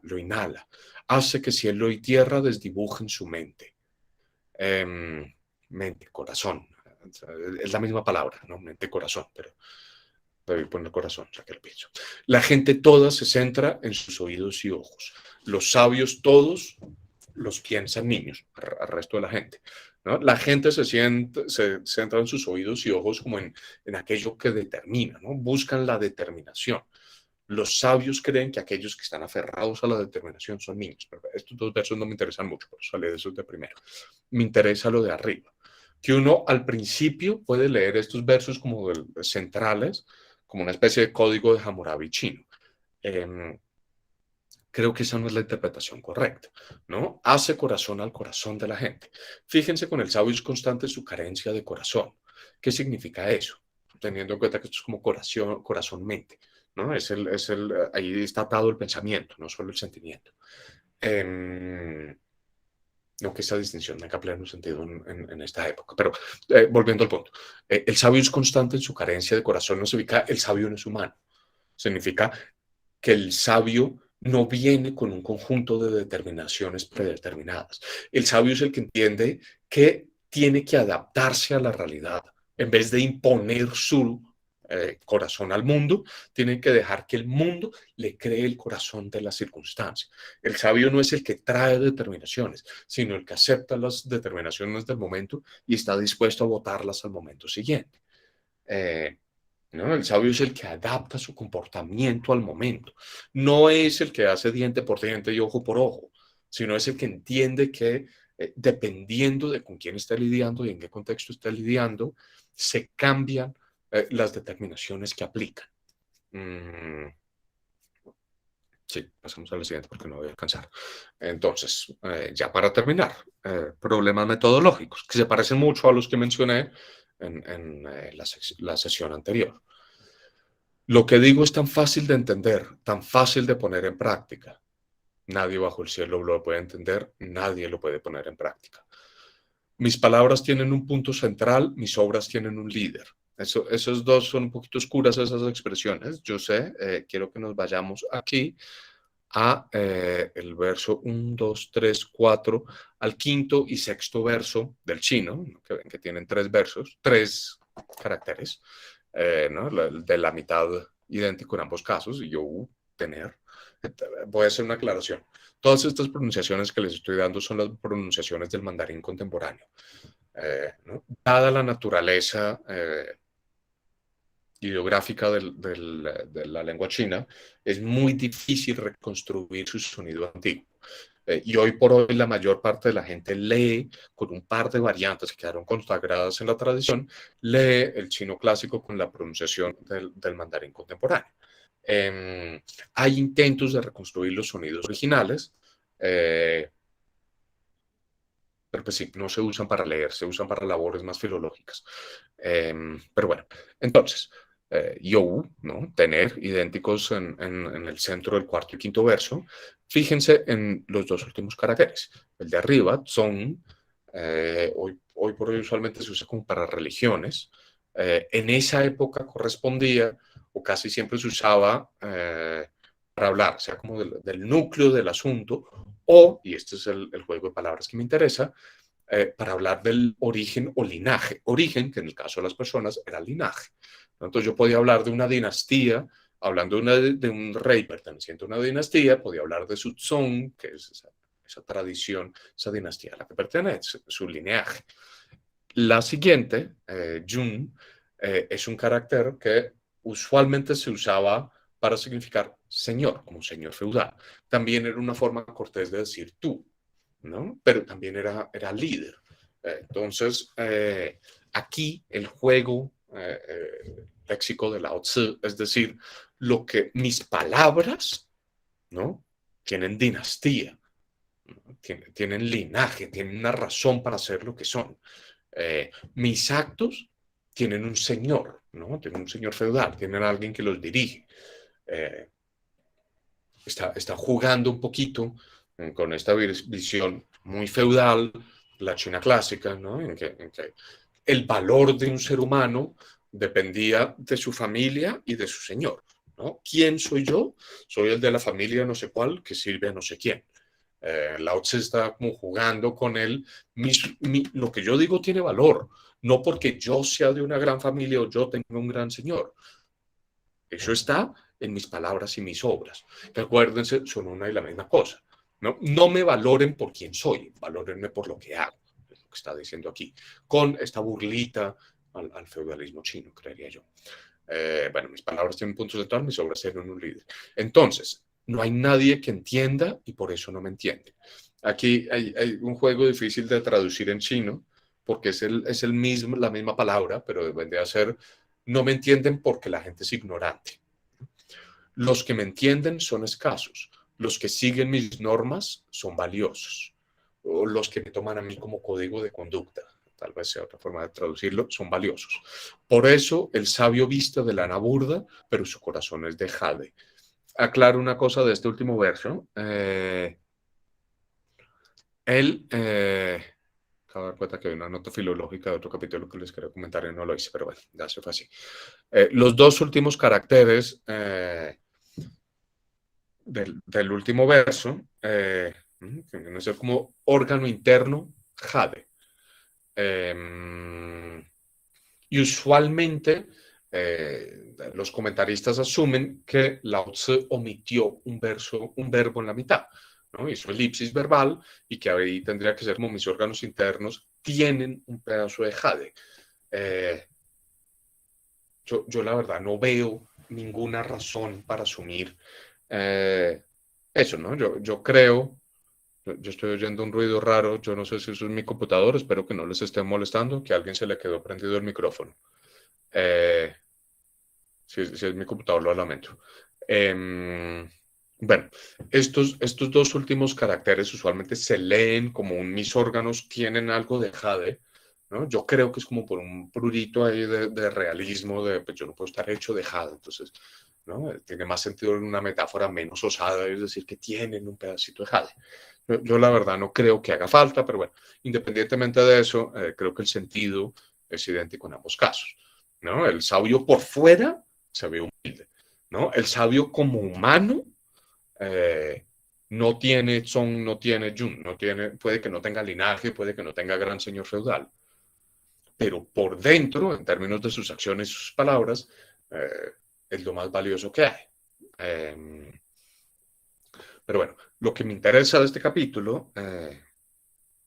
hace que cielo y tierra desdibujen su mente. Mente, corazón. Es la misma palabra, ¿no? Mente, corazón, pero debe poner corazón, ya que lo pienso. La gente toda se centra en sus oídos y ojos. Los sabios todos los piensan niños, al resto de la gente. ¿No? La gente se centra en sus oídos y ojos como en aquello que determina, ¿no? Buscan la determinación. Los sabios creen que aquellos que están aferrados a la determinación son niños. Pero estos 2 versos no me interesan mucho, por eso sale de esos de primero. Me interesa lo de arriba. Que uno al principio puede leer estos versos como centrales, como una especie de código de Hammurabi chino. Creo que esa no es la interpretación correcta, ¿no? Hace corazón al corazón de la gente. Fíjense con el sabio es constante su carencia de corazón. ¿Qué significa eso? Teniendo en cuenta que esto es como corazón-mente, ¿no? Ahí está atado el pensamiento, no solo el sentimiento. No que esa distinción tenga pleno sentido en esta época, pero volviendo al punto, el sabio es constante en su carencia de corazón, no significa el sabio no es humano, significa que el sabio no viene con un conjunto de determinaciones predeterminadas. El sabio es el que entiende que tiene que adaptarse a la realidad. En vez de imponer su corazón al mundo, tiene que dejar que el mundo le cree el corazón de la circunstancia. El sabio no es el que trae determinaciones, sino el que acepta las determinaciones del momento y está dispuesto a votarlas al momento siguiente. ¿No? El sabio es el que adapta su comportamiento al momento. No es el que hace diente por diente y ojo por ojo, sino es el que entiende que dependiendo de con quién está lidiando y en qué contexto está lidiando, se cambian las determinaciones que aplican. Sí, pasamos a la siguiente porque no voy a alcanzar. Entonces, ya para terminar, problemas metodológicos que se parecen mucho a los que mencioné en la sesión anterior. Lo que digo es tan fácil de entender, tan fácil de poner en práctica. Nadie bajo el cielo lo puede entender, nadie lo puede poner en práctica. Mis palabras tienen un punto central, mis obras tienen un líder. Esos 2 son un poquito oscuras, esas expresiones. Yo sé, quiero que nos vayamos aquí a el verso 1, 2, 3, 4, al quinto y sexto verso del chino, que ven que tienen 3 versos, 3 caracteres, ¿no? De la mitad idéntico en ambos casos, y yo tener. Voy a hacer una aclaración. Todas estas pronunciaciones que les estoy dando son las pronunciaciones del mandarín contemporáneo. ¿No? Dada la naturaleza ideográfica de la lengua china, es muy difícil reconstruir su sonido antiguo. Y hoy por hoy la mayor parte de la gente lee, con un par de variantes que quedaron consagradas en la tradición, lee el chino clásico con la pronunciación del mandarín contemporáneo. Hay intentos de reconstruir los sonidos originales, pero pues sí, no se usan para leer, se usan para labores más filológicas. Pero bueno, entonces, you, ¿no? Tener, idénticos en el centro del cuarto y quinto verso. Fíjense en los dos últimos caracteres. El de arriba, zong, hoy por hoy usualmente se usa como para religiones. En esa época correspondía, o casi siempre se usaba para hablar, o sea, como del núcleo del asunto, o, y este es el juego de palabras que me interesa, para hablar del origen o linaje. Origen, que en el caso de las personas era linaje. Entonces yo podía hablar de una dinastía, hablando de un rey perteneciente a una dinastía, podía hablar de su zong, que es esa tradición, esa dinastía a la que pertenece, su linaje. La siguiente, Jun, es un carácter que usualmente se usaba para significar señor, como señor feudal. También era una forma cortés de decir tú, ¿no? Pero también era líder. Entonces, aquí el juego léxico de Lao Tzu, es decir, lo que mis palabras, ¿no? Tienen dinastía, ¿no? Tienen linaje, tienen una razón para ser lo que son. Mis actos tienen un señor, ¿no? Tienen un señor feudal, tienen alguien que los dirige. Eh, está jugando un poquito con esta visión muy feudal, la China clásica, ¿no? En que el valor de un ser humano dependía de su familia y de su señor, ¿no? ¿Quién soy yo? Soy el de la familia no sé cuál que sirve a no sé quién. Lao Tse está como jugando con él. Lo que yo digo tiene valor, no porque yo sea de una gran familia o yo tenga un gran señor. Eso está en mis palabras y mis obras, que acuérdense, son una y la misma cosa. No me valoren por quién soy, valórenme por lo que hago, es lo que está diciendo aquí, con esta burlita al feudalismo chino, creería yo. Bueno, mis palabras tienen un punto central, mis obras tienen un líder. Entonces, no hay nadie que entienda y por eso no me entiende. Aquí hay un juego difícil de traducir en chino, porque es mismo, la misma palabra, pero debe de ser no me entienden porque la gente es ignorante. Los que me entienden son escasos. Los que siguen mis normas son valiosos. O los que me toman a mí como código de conducta, tal vez sea otra forma de traducirlo, son valiosos. Por eso el sabio viste de lana burda, pero su corazón es de jade. Aclaro una cosa de este último verso. Él, acabo de dar cuenta que hay una nota filológica de otro capítulo que les quería comentar y no lo hice, pero bueno, ya se fue así. Los dos últimos caracteres del último verso tienen que ser como órgano interno, jade. Y usualmente los comentaristas asumen que Lao Tzu omitió un verbo en la mitad, ¿no? Hizo elipsis verbal y que ahí tendría que ser como mis órganos internos tienen un pedazo de jade. Yo la verdad no veo ninguna razón para asumir eso, ¿no? Yo creo, yo estoy oyendo un ruido raro, yo no sé si eso es mi computador, espero que no les esté molestando, que a alguien se le quedó prendido el micrófono. Si es mi computador, lo lamento. Bueno, estos dos últimos caracteres usualmente se leen como mis órganos tienen algo de jade, ¿no? Yo creo que es como por un prurito ahí de realismo, pues yo no puedo estar hecho de jade, entonces, ¿no? Tiene más sentido en una metáfora menos osada, es decir, que tienen un pedacito de jade. Yo la verdad no creo que haga falta, pero bueno, independientemente de eso, creo que el sentido es idéntico en ambos casos, ¿no? El sabio por fuera se ve humilde, ¿no? El sabio como humano no tiene son, no tiene yun, no tiene, puede que no tenga linaje, puede que no tenga gran señor feudal, pero por dentro, en términos de sus acciones y sus palabras, es lo más valioso que hay. Pero bueno, lo que me interesa de este capítulo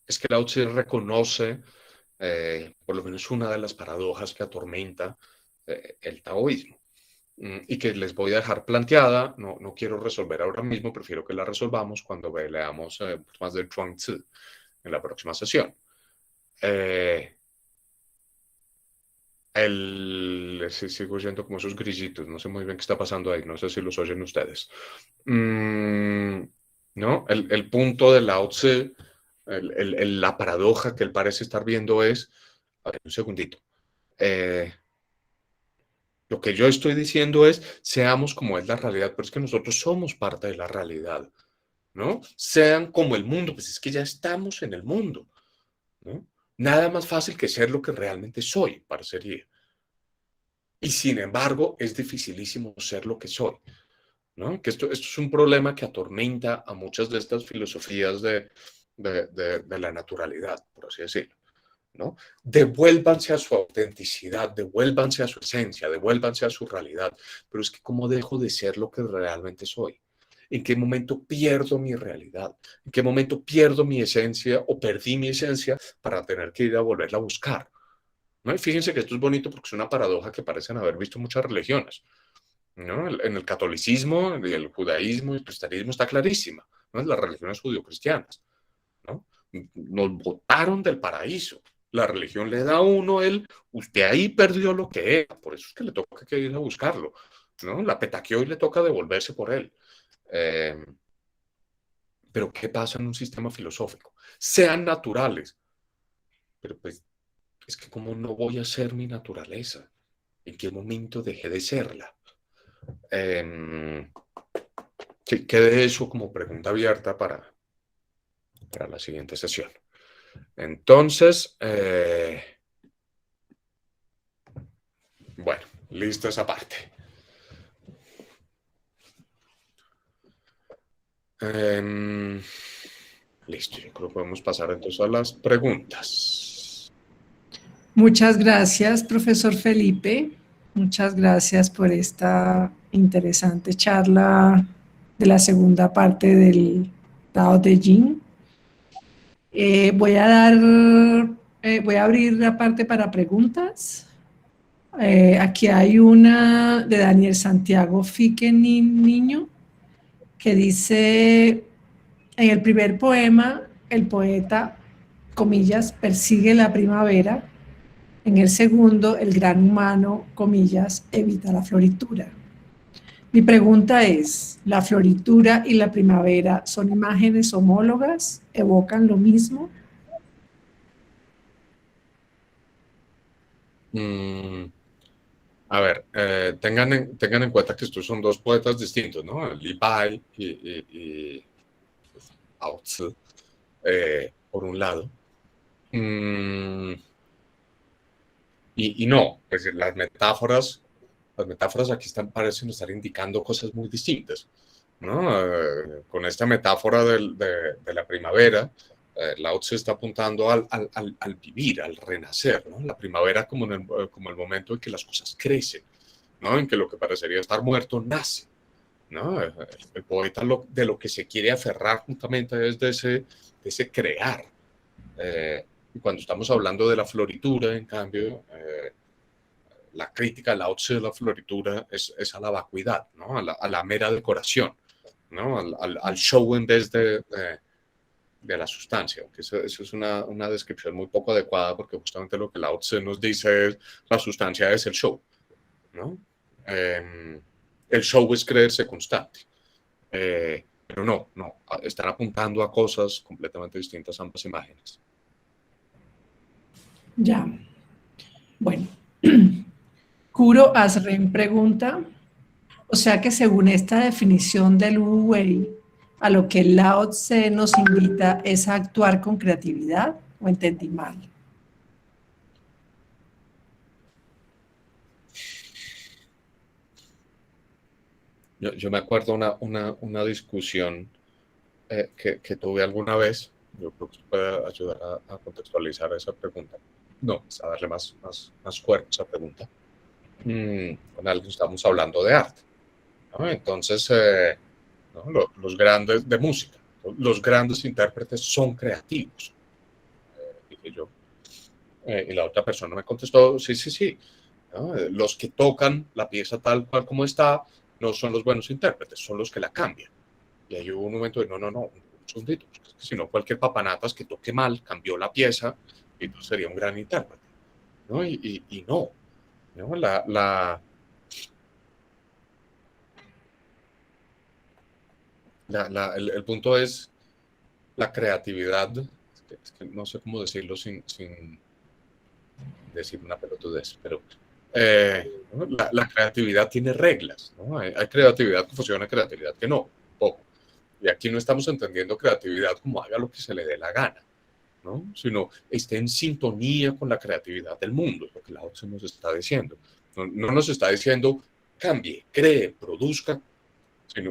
es que Lao Tzu reconoce por lo menos una de las paradojas que atormenta el taoísmo. y que les voy a dejar planteada. No quiero resolver ahora mismo, prefiero que la resolvamos cuando leamos más del Chuang-Tzu en la próxima sesión. Sí, sigo oyendo como esos grillitos, no sé muy bien qué está pasando ahí, no sé si los oyen ustedes. ¿No? El punto de Lao Tzu, la paradoja que él parece estar viendo es, a ver, un segundito, lo que yo estoy diciendo es, seamos como es la realidad, pero es que nosotros somos parte de la realidad, ¿no? Sean como el mundo, pues es que ya estamos en el mundo, ¿no? Nada más fácil que ser lo que realmente soy, parecería. Y sin embargo, es dificilísimo ser lo que soy, ¿no? Que esto es un problema que atormenta a muchas de estas filosofías de la naturalidad, por así decirlo, ¿no? Devuélvanse a su autenticidad, devuélvanse a su esencia, devuélvanse a su realidad. Pero es que ¿cómo dejo de ser lo que realmente soy? ¿En qué momento pierdo mi realidad? ¿En qué momento pierdo mi esencia o perdí mi esencia para tener que ir a volverla a buscar? ¿No? Y fíjense que esto es bonito porque es una paradoja que parecen haber visto muchas religiones, ¿no? En el catolicismo, el judaísmo y el cristianismo está clarísima, ¿no? Las religiones judio-cristianas, ¿no? Nos botaron del paraíso. La religión le da a uno usted ahí perdió lo que era, por eso es que le toca que ir a buscarlo, ¿no? La petaqueó y le toca devolverse por él. Eh, pero ¿qué pasa en un sistema filosófico? Sean naturales, pero pues es que ¿cómo no voy a ser mi naturaleza? ¿En qué momento dejé de serla? Sí, quede eso como pregunta abierta para la siguiente sesión. Entonces, bueno, listo esa parte. Listo, yo creo que podemos pasar entonces a las preguntas. Muchas gracias, profesor Felipe. Muchas gracias por esta interesante charla de la segunda parte del Tao Te Ching. Voy a abrir la parte para preguntas. Aquí hay una de Daniel Santiago Fique Niño que dice, en el primer poema, el poeta, comillas, persigue la primavera. En el segundo, el gran humano, comillas, evita la floritura. Mi pregunta es, ¿la floritura y la primavera son imágenes homólogas? ¿Evocan lo mismo? A ver, tengan en cuenta que estos son dos poetas distintos, ¿no? Li Bai y Lao Tzu, por un lado. Y no, pues las metáforas aquí parecen estar indicando cosas muy distintas, ¿no? Con esta metáfora de la primavera, Lao Tzu está apuntando al vivir, al renacer, ¿no? La primavera como el momento en que las cosas crecen, ¿no? En que lo que parecería estar muerto nace, ¿no? El poeta de lo que se quiere aferrar justamente es de ese crear. Y cuando estamos hablando de la floritura, en cambio, la crítica a Lao Tzu de la floritura es a la vacuidad, ¿no? A la mera decoración, ¿no? Al show en vez de la sustancia. Aunque eso es una descripción muy poco adecuada porque justamente lo que Lao Tzu nos dice es la sustancia es el show, ¿no? El show es creerse constante. Pero no, están apuntando a cosas completamente distintas ambas imágenes. Ya. Bueno. Kuro Asren pregunta, o sea que según esta definición del Wu Wei, a lo que Lao Tse nos invita es a actuar con creatividad, ¿o entendí mal? Yo me acuerdo una discusión que tuve alguna vez. Yo creo que puede ayudar a contextualizar esa pregunta. No, a darle más cuerpo a esa pregunta. Con alguien estábamos hablando de arte, ¿no? Entonces, ¿no? Los grandes de música, los grandes intérpretes son creativos, dije yo. Y la otra persona me contestó, sí, ¿no? Los que tocan la pieza tal cual como está no son los buenos intérpretes, son los que la cambian. Y ahí hubo un momento de no, un segundito, si no cualquier papanatas que toque mal cambió la pieza y entonces sería un gran intérprete, ¿no? Y no, ¿no? El punto es la creatividad, es que no sé cómo decirlo sin decir una pelotudez, pero ¿no? La creatividad tiene reglas, ¿no? Hay creatividad que funciona, creatividad que no, poco. Y aquí no estamos entendiendo creatividad como haga lo que se le dé la gana, ¿no? Sino esté en sintonía con la creatividad del mundo, es lo que Lao Tse nos está diciendo. No nos está diciendo cambie, cree, produzca,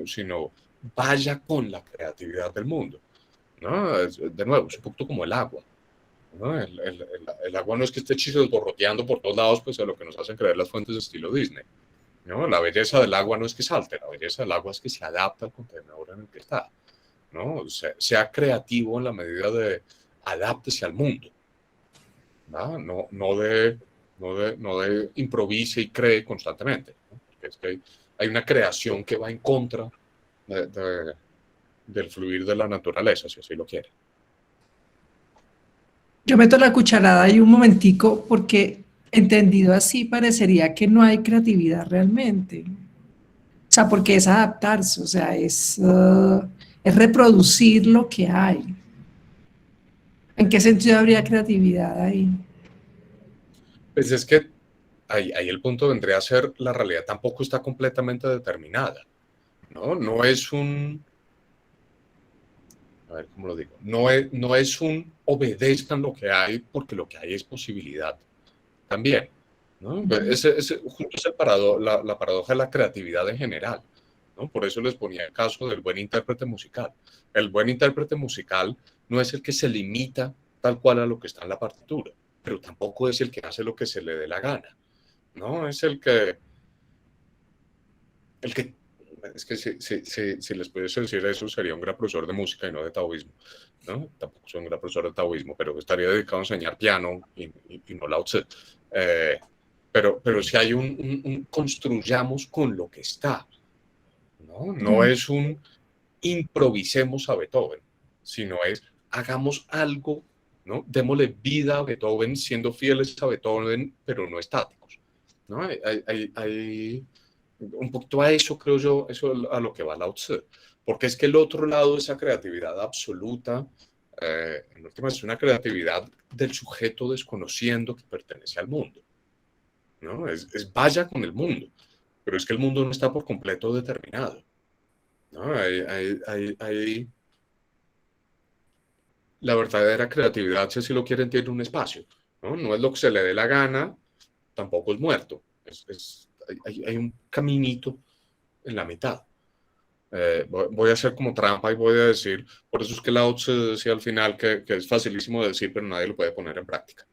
sino vaya con la creatividad del mundo, ¿no? De nuevo, es un poquito como el agua, ¿no? El agua no es que esté borroteando por todos lados, pues a lo que nos hacen creer las fuentes de estilo Disney, ¿no? La belleza del agua no es que salte, la belleza del agua es que se adapta al contenedor en el que está, ¿no? Sea creativo en la medida de adáptese al mundo, ¿no? No de improvise y cree constantemente, ¿no? Porque es que hay una creación que va en contra del fluir de la naturaleza, si así lo quiere. Yo meto la cucharada ahí un momentico porque entendido así parecería que no hay creatividad realmente. O sea, porque es adaptarse, o sea, es reproducir lo que hay. ¿En qué sentido habría creatividad ahí? Pues es que ahí el punto vendría a ser la realidad tampoco está completamente determinada, ¿no? No es un, a ver cómo lo digo, no es un obedezcan lo que hay porque lo que hay es posibilidad también, ¿no? Ese justo es la paradoja de la creatividad en general, ¿no? Por eso les ponía el caso del buen intérprete musical. El buen intérprete musical no es el que se limita tal cual a lo que está en la partitura, pero tampoco es el que hace lo que se le dé la gana, ¿no? Es el que es que si les pudiese decir eso, sería un gran profesor de música y no de taoísmo, ¿no? Tampoco soy un gran profesor de taoísmo, pero estaría dedicado a enseñar piano y no Lao Tse. Eh, pero si hay construyamos con lo que está, ¿no? No es un improvisemos a Beethoven, sino es hagamos algo, ¿no? Démosle vida a Beethoven siendo fieles a Beethoven, pero no estáticos, ¿no? Hay un poquito a eso, creo yo, eso a lo que va Lao Tse, porque es que el otro lado de esa creatividad absoluta, en última es una creatividad del sujeto desconociendo que pertenece al mundo, ¿no? Vaya con el mundo, pero es que el mundo no está por completo determinado, ¿no? La verdadera creatividad, si así lo quieren, tiene un espacio, ¿no? No es lo que se le dé la gana, tampoco es muerto, hay un caminito en la mitad. Voy a hacer como trampa y voy a decir, por eso es que Lao Tse decía al final que es facilísimo de decir, pero nadie lo puede poner en práctica,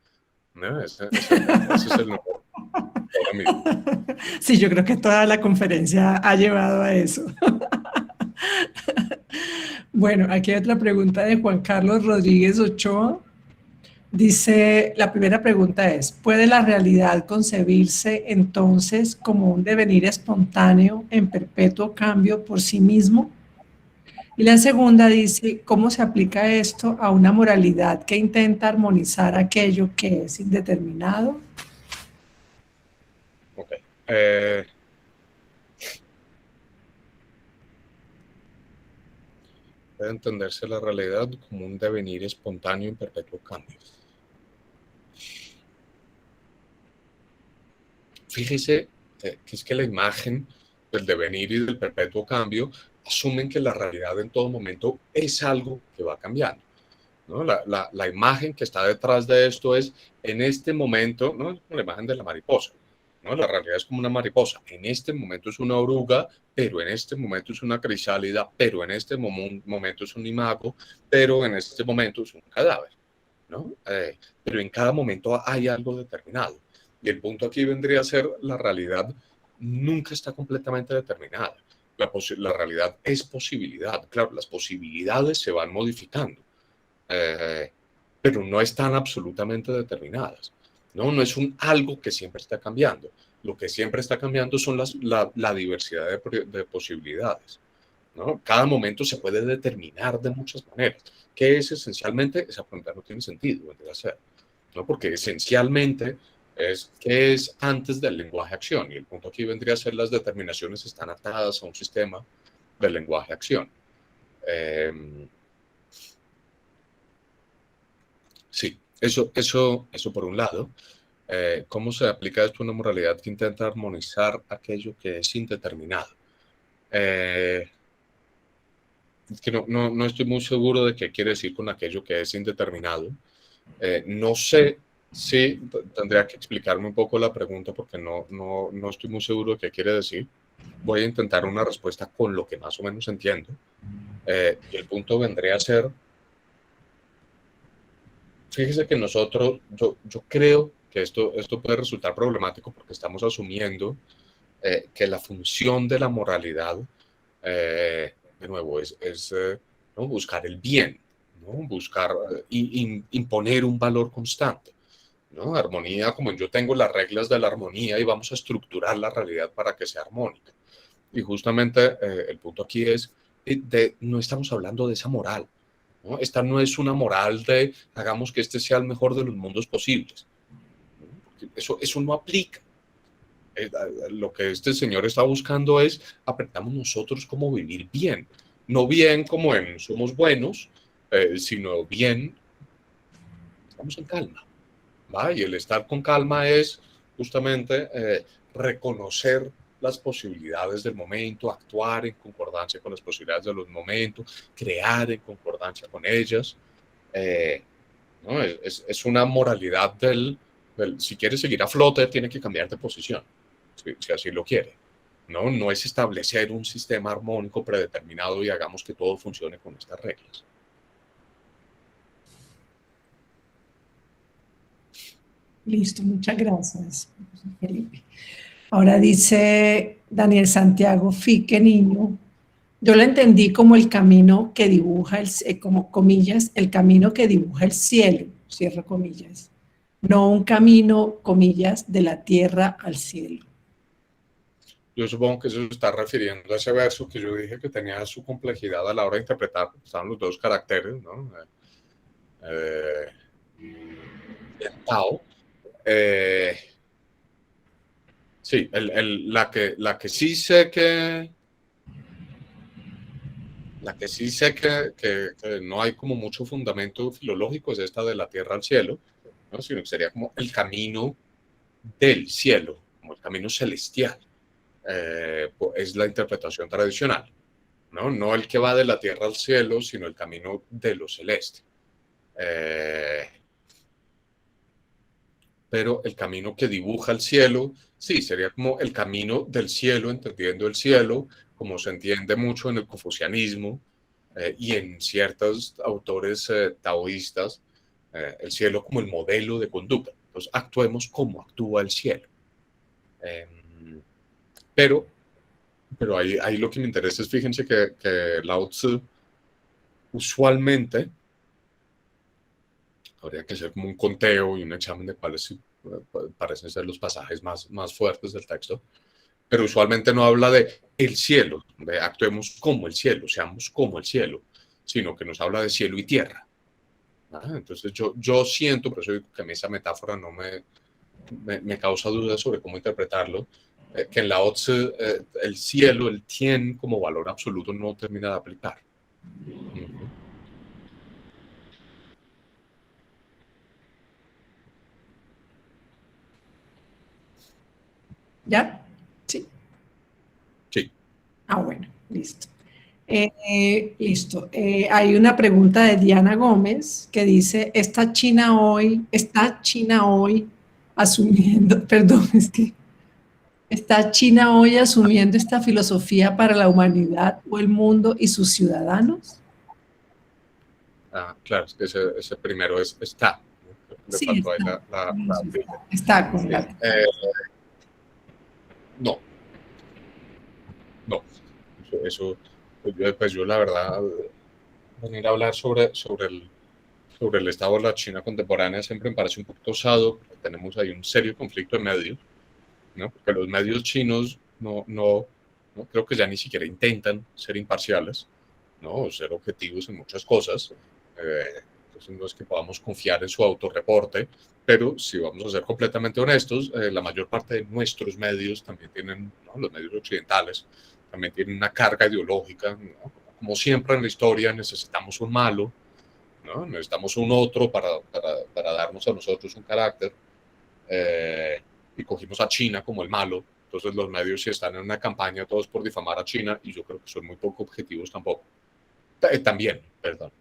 ¿no? Ese es el mejor ahora mismo. Sí, yo creo que toda la conferencia ha llevado a eso. Bueno, aquí hay otra pregunta de Juan Carlos Rodríguez Ochoa. Dice, la primera pregunta es, ¿puede la realidad concebirse entonces como un devenir espontáneo en perpetuo cambio por sí mismo? Y la segunda dice, ¿cómo se aplica esto a una moralidad que intenta armonizar aquello que es indeterminado? Ok. Puede entenderse la realidad como un devenir espontáneo en perpetuo cambio. Fíjese que es que la imagen del devenir y del perpetuo cambio asumen que la realidad en todo momento es algo que va cambiando, ¿no? La imagen que está detrás de esto es en este momento, ¿no? Es la imagen de la mariposa, ¿no? La realidad es como una mariposa. En este momento es una oruga, pero en este momento es una crisálida, pero en este momento es un imago, pero en este momento es un cadáver, ¿no? Pero en cada momento hay algo determinado. Y el punto aquí vendría a ser la realidad nunca está completamente determinada. La realidad es posibilidad. Claro, las posibilidades se van modificando, pero no están absolutamente determinadas. No, no es un algo que siempre está cambiando. Lo que siempre está cambiando son la diversidad de posibilidades, ¿no? Cada momento se puede determinar de muchas maneras. ¿Qué es esencialmente? Esa pregunta no tiene sentido, vendría a ser, ¿no? Porque esencialmente es qué es antes del lenguaje-acción. Y el punto aquí vendría a ser las determinaciones están atadas a un sistema de lenguaje-acción. Sí, eso por un lado. ¿Cómo se aplica esto a una moralidad que intenta armonizar aquello que es indeterminado? Es que no estoy muy seguro de qué quiere decir con aquello que es indeterminado. No sé si tendría que explicarme un poco la pregunta porque no estoy muy seguro de qué quiere decir. Voy a intentar una respuesta con lo que más o menos entiendo. Y el punto vendría a ser, fíjese que yo creo que esto puede resultar problemático porque estamos asumiendo que la función de la moralidad, de nuevo, ¿no? Buscar el bien, ¿no? Buscar imponer un valor constante, ¿no? Armonía, como yo tengo las reglas de la armonía y vamos a estructurar la realidad para que sea armónica. Y justamente el punto aquí es, no estamos hablando de esa moral, ¿no? Esta no es una moral de hagamos que este sea el mejor de los mundos posibles, ¿no? Porque eso no aplica. Lo que este señor está buscando es aprendamos nosotros cómo vivir bien. No bien como en somos buenos, sino bien, estamos en calma. ¿Va? Y el estar con calma es justamente reconocer las posibilidades del momento, actuar en concordancia con las posibilidades de los momentos, crear en concordancia con ellas. Eh, ¿No? Es una moralidad si quiere seguir a flote, tiene que cambiar de posición, si así lo quiere. No es establecer un sistema armónico predeterminado y hagamos que todo funcione con estas reglas. Listo, muchas gracias, profesor Felipe. Ahora dice Daniel Santiago Fique Niño, yo lo entendí como el camino que dibuja, como comillas, el camino que dibuja el cielo, cierro comillas, no un camino, comillas, de la tierra al cielo. Yo supongo que eso se está refiriendo a ese verso que yo dije que tenía su complejidad a la hora de interpretar, porque estaban los dos caracteres, ¿no? Tao. Sí, la que sí sé que no hay como mucho fundamento filológico es esta de la tierra al cielo, ¿no? Sino que sería como el camino del cielo, como el camino celestial. Es la interpretación tradicional, ¿no? No el que va de la tierra al cielo, sino el camino de lo celeste. Pero el camino que dibuja el cielo, sí, sería como el camino del cielo, entendiendo el cielo, como se entiende mucho en el confucianismo y en ciertos autores taoístas, el cielo como el modelo de conducta. Entonces, actuemos como actúa el cielo. Eh, pero ahí lo que me interesa es, fíjense que Lao Tzu usualmente, habría que hacer como un conteo y un examen de cuáles parecen ser los pasajes más fuertes del texto, pero usualmente no habla de el cielo, de actuemos como el cielo, seamos como el cielo, sino que nos habla de cielo y tierra. Entonces yo siento, por eso digo que a mí esa metáfora no me causa dudas sobre cómo interpretarlo, que en Lao Tzu el cielo, el tien como valor absoluto no termina de aplicar. Uh-huh. ¿Ya? Sí. Sí. Ah, bueno, listo. Listo. Hay una pregunta de Diana Gómez que dice, está China hoy asumiendo, perdón, es que está China hoy asumiendo esta filosofía para la humanidad o el mundo y sus ciudadanos? Claro, es que ese primero está. ¿No? Le Sí, faltó ahí está. la tilde. Está con la... No, no. Pues yo la verdad, venir a hablar sobre el sobre el estado de la China contemporánea siempre me parece un poco osado, porque tenemos ahí un serio conflicto de medios, ¿no? Porque los medios chinos no creo que ya ni siquiera intentan ser imparciales, ¿no? O ser objetivos en muchas cosas. Entonces no es que podamos confiar en su autorreporte, pero si vamos a ser completamente honestos, la mayor parte de nuestros medios también tienen, ¿no? Los medios occidentales, también tienen una carga ideológica, ¿no? Como siempre en la historia necesitamos un malo, ¿no? Necesitamos un otro para darnos a nosotros un carácter, y cogimos a China como el malo. Entonces los medios sí están en una campaña todos por difamar a China y yo creo que son muy poco objetivos tampoco. También, perdón.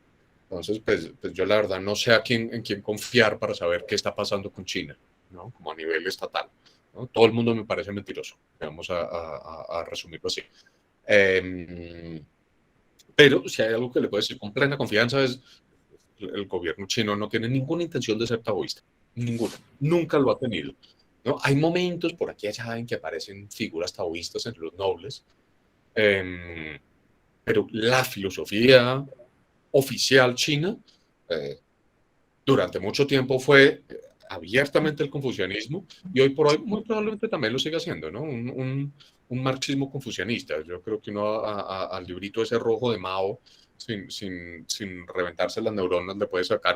Entonces, pues yo la verdad no sé en quién confiar para saber qué está pasando con China, ¿no? Como a nivel estatal, ¿no? Todo el mundo me parece mentiroso, vamos a resumirlo así. Pero si hay algo que le puedo decir con plena confianza es el gobierno chino no tiene ninguna intención de ser taoísta, ninguna, nunca lo ha tenido, ¿no? Hay momentos por aquí allá en que aparecen figuras taoístas entre los nobles, pero la filosofía oficial china durante mucho tiempo fue abiertamente el confucianismo y hoy por hoy muy probablemente también lo sigue haciendo, ¿no? Un marxismo confucianista. Yo creo que uno al librito ese rojo de Mao, sin reventarse las neuronas, le puede sacar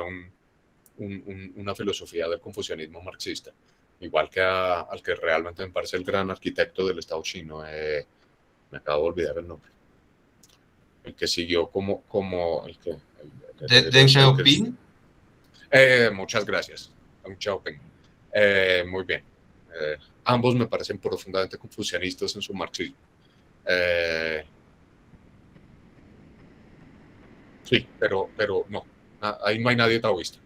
una filosofía del confucianismo marxista. Igual que al que realmente me parece el gran arquitecto del Estado chino, me acabo de olvidar el nombre. El que siguió como Deng Xiaoping. Muchas gracias. Deng Xiaoping. Muy bien. Ambos me parecen profundamente confucianistas en su marxismo. Sí, pero no. Ahí no hay nadie taoísta,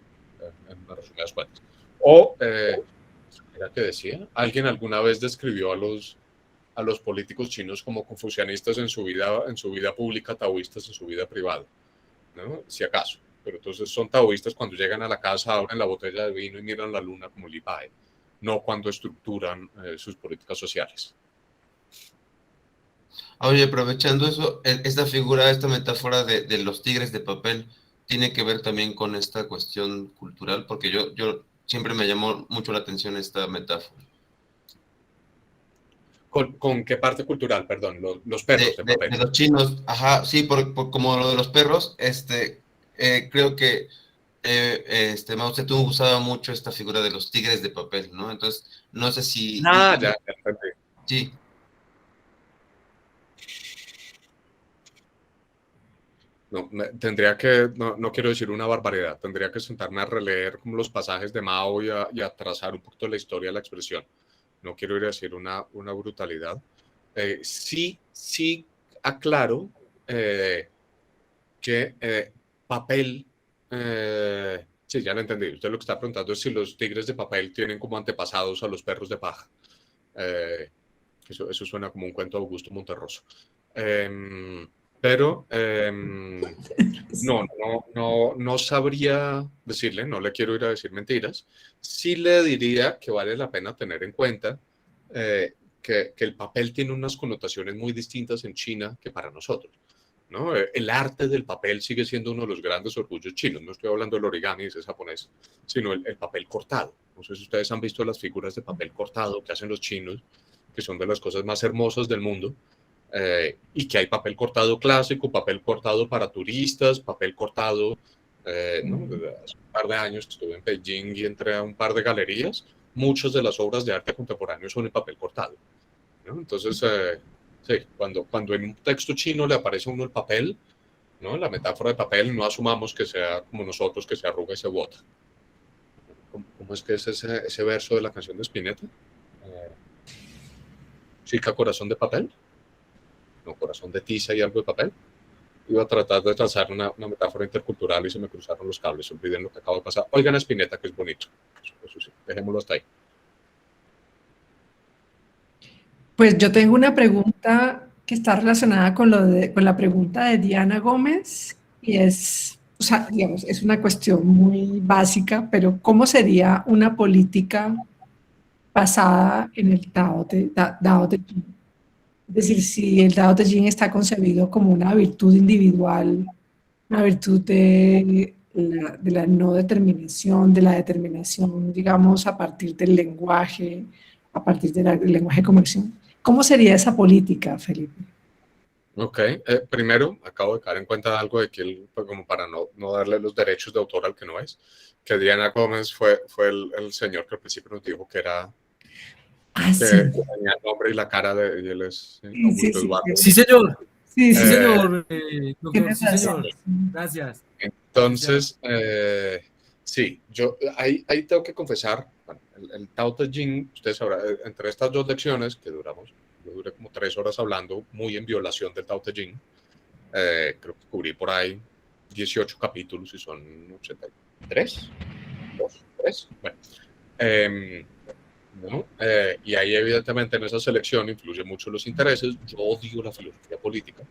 en resumidas cuentas. O, ¿era que decía? Alguien alguna vez describió a los políticos chinos como confucianistas en su vida pública, taoístas en su vida privada, ¿no? Si acaso. Pero entonces son taoístas cuando llegan a la casa, abren la botella de vino y miran la luna como Li Pai, no cuando estructuran sus políticas sociales. Oye, aprovechando eso, esta figura, esta metáfora de los tigres de papel, tiene que ver también con esta cuestión cultural, porque yo siempre me llamó mucho la atención esta metáfora. ¿Con qué parte cultural? Perdón, los perros de papel. De los chinos, ajá, sí, como lo de los perros, creo que Mao Zedong usaba mucho esta figura de los tigres de papel, ¿no? Entonces, no sé si... Ya entendí. Sí. No quiero decir una barbaridad, tendría que sentarme a releer como los pasajes de Mao y a trazar un poquito la historia de la expresión. No quiero ir a decir una brutalidad. Sí aclaro que papel, sí, ya lo entendí. Usted lo que está preguntando es si los tigres de papel tienen como antepasados a los perros de paja. Eso suena como un cuento de Augusto Monterroso. Pero no sabría decirle, no le quiero ir a decir mentiras. Sí le diría que vale la pena tener en cuenta que el papel tiene unas connotaciones muy distintas en China que para nosotros, ¿no? El arte del papel sigue siendo uno de los grandes orgullos chinos. No estoy hablando del origami, ese es japonés, sino el papel cortado. No sé si ustedes han visto las figuras de papel cortado que hacen los chinos, que son de las cosas más hermosas del mundo. Y que hay papel cortado clásico, papel cortado para turistas, papel cortado, ¿no? Hace un par de años estuve en Beijing y entré a un par de galerías. Muchas de las obras de arte contemporáneo son en papel cortado, ¿no? Entonces, sí, cuando en un texto chino le aparece a uno el papel, ¿no? La metáfora de papel, no asumamos que sea como nosotros, que se arruga y se bota. ¿Cómo es que es ese verso de la canción de Spinetta? Chica corazón de papel. No, corazón de tiza y algo de papel. Iba a tratar de trazar una metáfora intercultural y se me cruzaron los cables. Olviden lo que acaba de pasar. Oigan a Spinetta, que es bonito. Eso sí, dejémoslo hasta ahí. Pues yo tengo una pregunta que está relacionada con la pregunta de Diana Gómez y es, o sea, digamos, es una cuestión muy básica, pero ¿cómo sería una política basada en el Tao Te Ching? Es decir, si el Tao Te Ching está concebido como una virtud individual, una virtud de de la no determinación, de la determinación, digamos, a partir del lenguaje, a partir del lenguaje comercial. ¿Cómo sería esa política, Felipe? Ok, primero acabo de caer en cuenta de algo de que él, pues, como para no darle los derechos de autor al que no es, que Diana Gómez fue el señor que al principio nos dijo que era Ah, que sí. tenía el nombre y la cara de y él es Sí, sí, Augusto sí, Eduardo. Sí, señor. sí, Sí, sí, señor, doctor. tienes Sí, razón. señor. Gracias. Licenciado. Entonces, sí, yo ahí tengo que confesar, bueno, el Tao Te Ching, ustedes sabrán, entre estas dos lecciones que duramos, yo duré como 3 horas hablando, muy en violación del Tao Te Ching, creo que cubrí por ahí 18 capítulos y son 83, 2, 3, bueno. ¿No? Y ahí evidentemente en esa selección influyen mucho los intereses. Yo odio la filosofía política,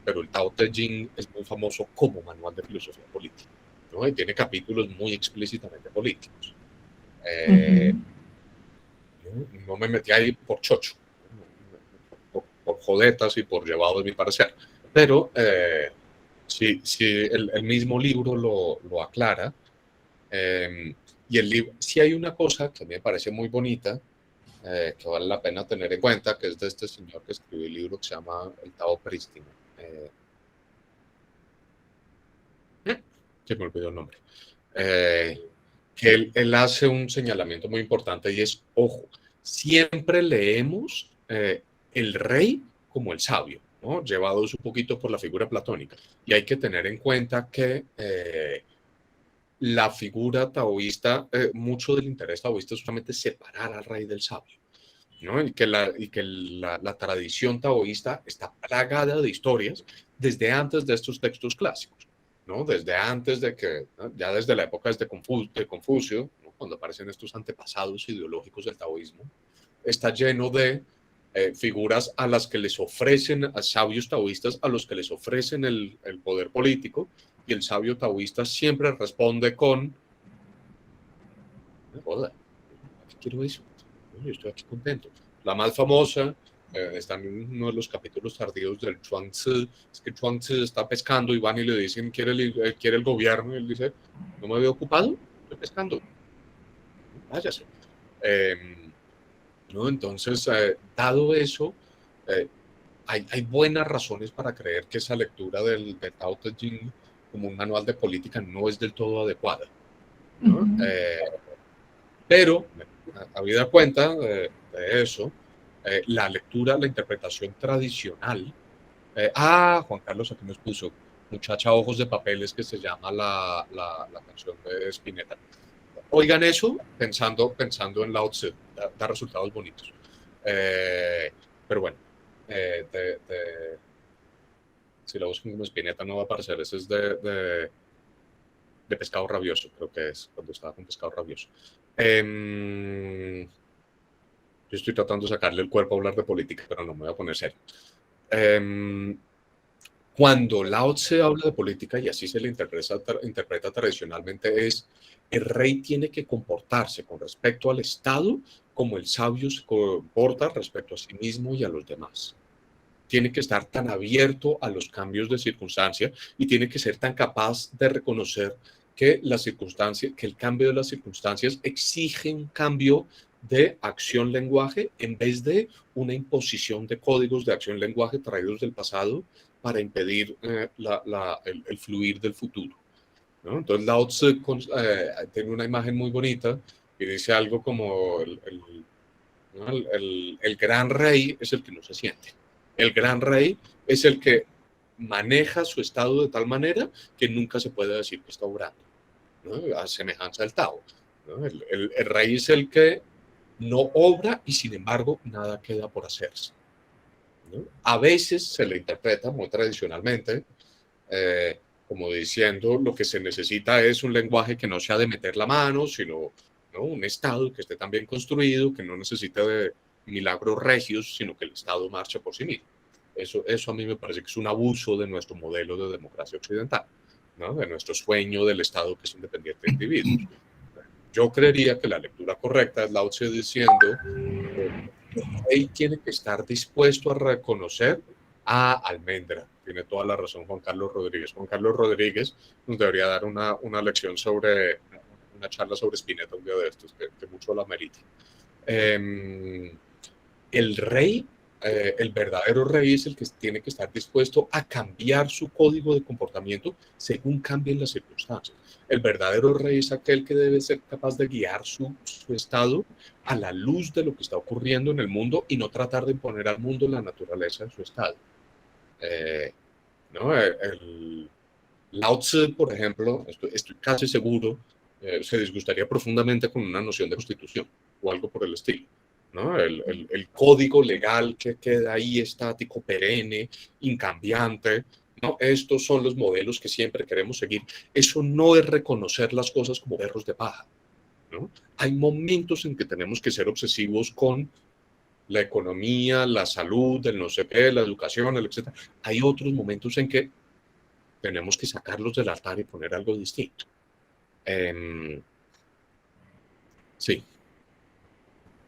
pero el Tao Te Ching es muy famoso como manual de filosofía política, ¿no? Y tiene capítulos muy explícitamente políticos. No me metí ahí por chocho, por jodetas y por llevado de mi parecer, pero si el mismo libro lo aclara. Y el libro, sí hay una cosa que a mí me parece muy bonita, que vale la pena tener en cuenta, que es de este señor que escribió el libro que se llama El Tao Prístino. Se me olvidó el nombre. Que él hace un señalamiento muy importante y es, ojo, siempre leemos el rey como el sabio, ¿no? Llevados un poquito por la figura platónica. Y hay que tener en cuenta que la figura taoísta, mucho del interés taoísta es justamente separar al rey del sabio, ¿no? Y que la tradición taoísta está plagada de historias desde antes de estos textos clásicos, ¿no? Desde antes de que, ¿no? Ya desde la época de Confucio, ¿no? Cuando aparecen estos antepasados ideológicos del taoísmo, está lleno de figuras a las que les ofrecen, a sabios taoístas, a los que les ofrecen el poder político, y el sabio taoísta siempre responde con, joder, ¿qué quiero eso? Yo estoy aquí contento. La más famosa está en uno de los capítulos tardíos del Chuang Tzu, es que Chuang Tzu está pescando y van y le dicen, ¿quiere el gobierno? Y él dice, no me había ocupado, estoy pescando, váyase. ¿No? Entonces, dado eso, hay buenas razones para creer que esa lectura del Tao Te Ching como un manual de política no es del todo adecuada, ¿no? Pero, habida cuenta de eso, la lectura, la interpretación tradicional. Juan Carlos aquí nos puso Muchacha Ojos de Papeles, que se llama la canción de Spinetta. Oigan eso pensando en Lao Tzu, da resultados bonitos. Pero bueno, si la buscan como Spinetta no va a aparecer, ese es de Pescado Rabioso, creo que es cuando estaba con Pescado Rabioso. Yo estoy tratando de sacarle el cuerpo a hablar de política, pero no me voy a poner serio. Cuando Lao Tse habla de política, y así se le interpreta tradicionalmente, es el rey tiene que comportarse con respecto al Estado como el sabio se comporta respecto a sí mismo y a los demás. Tiene que estar tan abierto a los cambios de circunstancia y tiene que ser tan capaz de reconocer que el cambio de las circunstancias exige un cambio de acción-lenguaje en vez de una imposición de códigos de acción-lenguaje traídos del pasado para impedir el fluir del futuro, ¿no? Entonces Lao Tzu tiene una imagen muy bonita y dice algo como el gran rey es el que no se siente. El gran rey es el que maneja su estado de tal manera que nunca se puede decir que está obrando, ¿no? A semejanza del Tao, ¿no? El rey es el que no obra y sin embargo nada queda por hacerse, ¿no? A veces se le interpreta muy tradicionalmente como diciendo lo que se necesita es un lenguaje que no sea de meter la mano, sino, ¿no? Un Estado que esté tan bien construido, que no necesite de milagros regios, sino que el Estado marche por sí mismo. Eso a mí me parece que es un abuso de nuestro modelo de democracia occidental, ¿no? De nuestro sueño del Estado que es independiente de individuos. Yo creería que la lectura correcta es Lao Tse diciendo que el rey tiene que estar dispuesto a reconocer Almendra. Tiene toda la razón Juan Carlos Rodríguez. Juan Carlos Rodríguez nos debería dar una lección sobre, una charla sobre Spinetta un día de estos, que mucho la merita. El rey, el verdadero rey es el que tiene que estar dispuesto a cambiar su código de comportamiento según cambien las circunstancias. El verdadero rey es aquel que debe ser capaz de guiar su estado a la luz de lo que está ocurriendo en el mundo y no tratar de imponer al mundo la naturaleza de su estado. ¿No? Lao Tzu, por ejemplo, estoy casi seguro, se disgustaría profundamente con una noción de constitución o algo por el estilo, ¿no? El código legal que queda ahí estático, perenne, incambiante, ¿no? Estos son los modelos que siempre queremos seguir. Eso no es reconocer las cosas como perros de paja, ¿no? Hay momentos en que tenemos que ser obsesivos con la economía, la salud, el no sé qué, la educación, etc. Hay otros momentos en que tenemos que sacarlos del altar y poner algo distinto. Sí.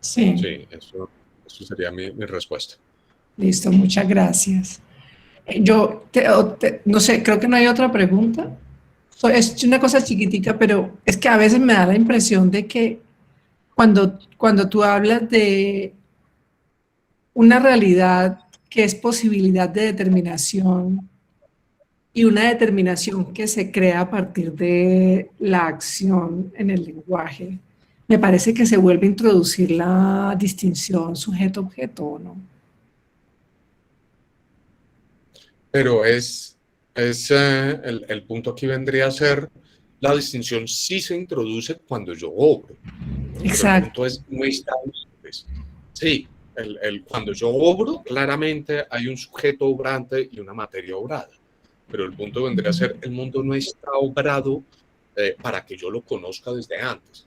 Sí, eso sería mi respuesta. Listo, muchas gracias. No sé, creo que no hay otra pregunta. Es una cosa chiquitica, pero es que a veces me da la impresión de que cuando tú hablas de una realidad que es posibilidad de determinación y una determinación que se crea a partir de la acción en el lenguaje, me parece que se vuelve a introducir la distinción sujeto-objeto, ¿no? Pero el punto aquí vendría a ser la distinción sí se introduce cuando yo obro. Exacto. Pero el punto no está antes. Sí, cuando yo obro, claramente hay un sujeto obrante y una materia obrada. Pero el punto vendría a ser, el mundo no está obrado para que yo lo conozca desde antes.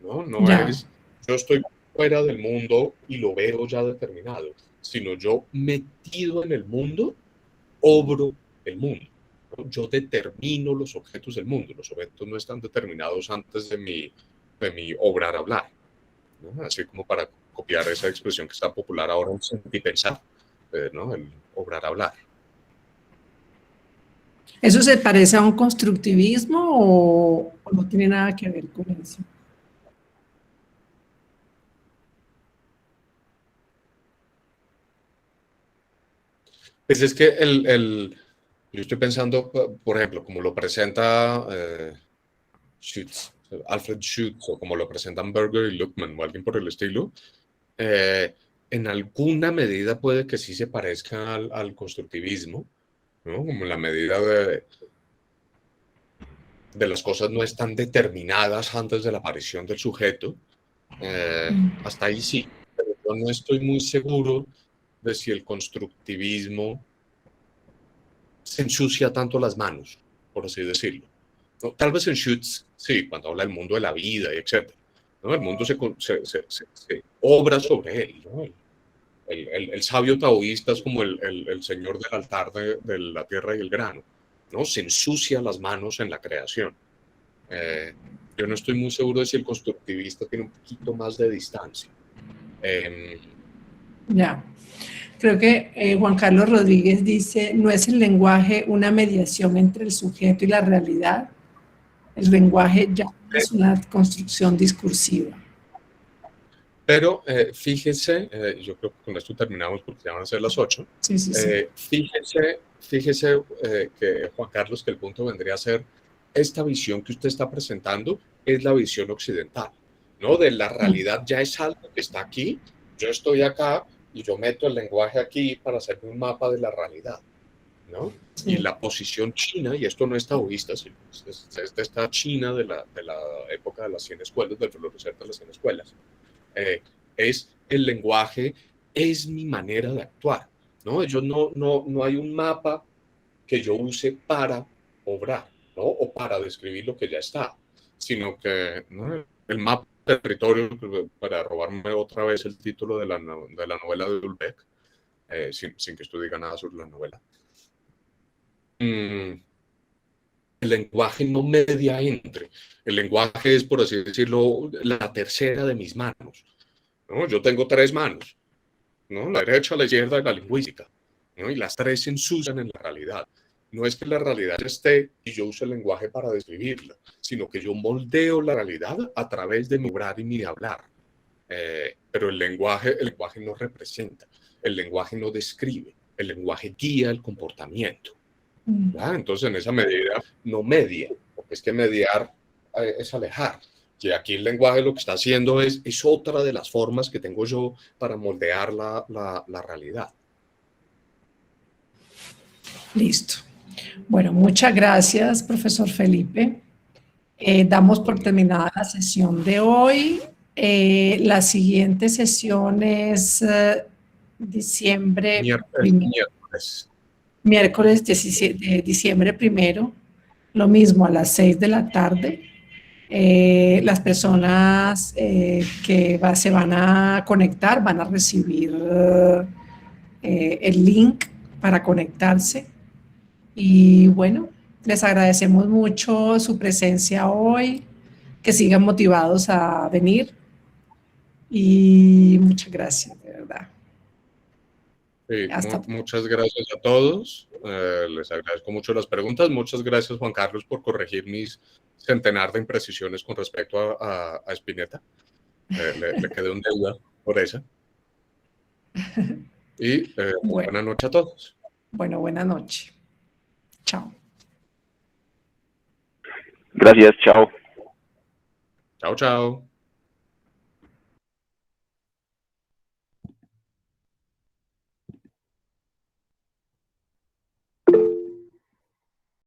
No es, yo estoy fuera del mundo y lo veo ya determinado, sino yo metido en el mundo, obro el mundo. ¿No? Yo determino los objetos del mundo. Los objetos no están determinados antes de mi obrar-hablar. ¿No? Así como para copiar esa expresión que está popular ahora, el sentipensar, ¿no? El obrar-hablar. ¿Eso se parece a un constructivismo o no tiene nada que ver con eso? Pues es que yo estoy pensando, por ejemplo, como lo presenta Alfred Schutz, o como lo presentan Berger y Luckmann, o alguien por el estilo, en alguna medida puede que sí se parezca al constructivismo, ¿no? Como en la medida de las cosas no están determinadas antes de la aparición del sujeto. Hasta ahí sí, pero yo no estoy muy seguro de si el constructivismo se ensucia tanto las manos, por así decirlo. ¿No? Tal vez en Schutz, sí, cuando habla del mundo de la vida y etc. ¿No? El mundo se obra sobre él. ¿No? El sabio taoísta es como el señor del altar de la tierra y el grano. ¿No? Se ensucia las manos en la creación. Yo no estoy muy seguro de si el constructivista tiene un poquito más de distancia. Ya. Creo que Juan Carlos Rodríguez dice, ¿no es el lenguaje una mediación entre el sujeto y la realidad? El lenguaje ya es una construcción discursiva. Pero fíjese, yo creo que con esto terminamos porque ya van a ser las 8. Sí. Fíjese que Juan Carlos, que el punto vendría a ser, esta visión que usted está presentando es la visión occidental, ¿no? De la realidad ya es algo que está aquí, yo estoy acá y yo meto el lenguaje aquí para hacer un mapa de la realidad, ¿no? Sí. Y la posición china, y esto no es taoísta, sino es de esta China de la época de las 100 escuelas, del florecer de las 100 escuelas, es el lenguaje, es mi manera de actuar, ¿no? Yo no hay un mapa que yo use para obrar, ¿no? O para describir lo que ya está, sino que, ¿no? El mapa del territorio, para robarme otra vez el título de la novela de Ulbeck, sin que esto diga nada sobre la novela. El lenguaje no media entre. El lenguaje es, por así decirlo, la tercera de mis manos, ¿no? Yo tengo 3 manos, ¿no? La derecha, la izquierda y la lingüística. ¿no? Y las tres se ensucian en la realidad. No es que la realidad esté y yo use el lenguaje para describirla, sino que yo moldeo la realidad a través de mi obrar y mi hablar. Pero el lenguaje no representa, el lenguaje no describe, el lenguaje guía el comportamiento. ¿Verdad? Entonces, en esa medida, no media, porque es que mediar es alejar. Y aquí el lenguaje lo que está haciendo es otra de las formas que tengo yo para moldear la realidad. Listo. Bueno, muchas gracias, profesor Felipe. Damos por terminada la sesión de hoy. La siguiente sesión es diciembre miércoles 17 de diciembre 1, lo mismo a las 6 de la tarde. Las personas que se van a conectar van a recibir el link para conectarse. Y bueno, les agradecemos mucho su presencia hoy, que sigan motivados a venir y muchas gracias, de verdad. Sí, muchas gracias a todos. Les agradezco mucho las preguntas. Muchas gracias, Juan Carlos, por corregir mis centenar de imprecisiones con respecto a Spinetta. Le quedé un deuda por esa. Y buena noche a todos. Bueno, buena noche. Chao. Gracias, chao. Chao, chao.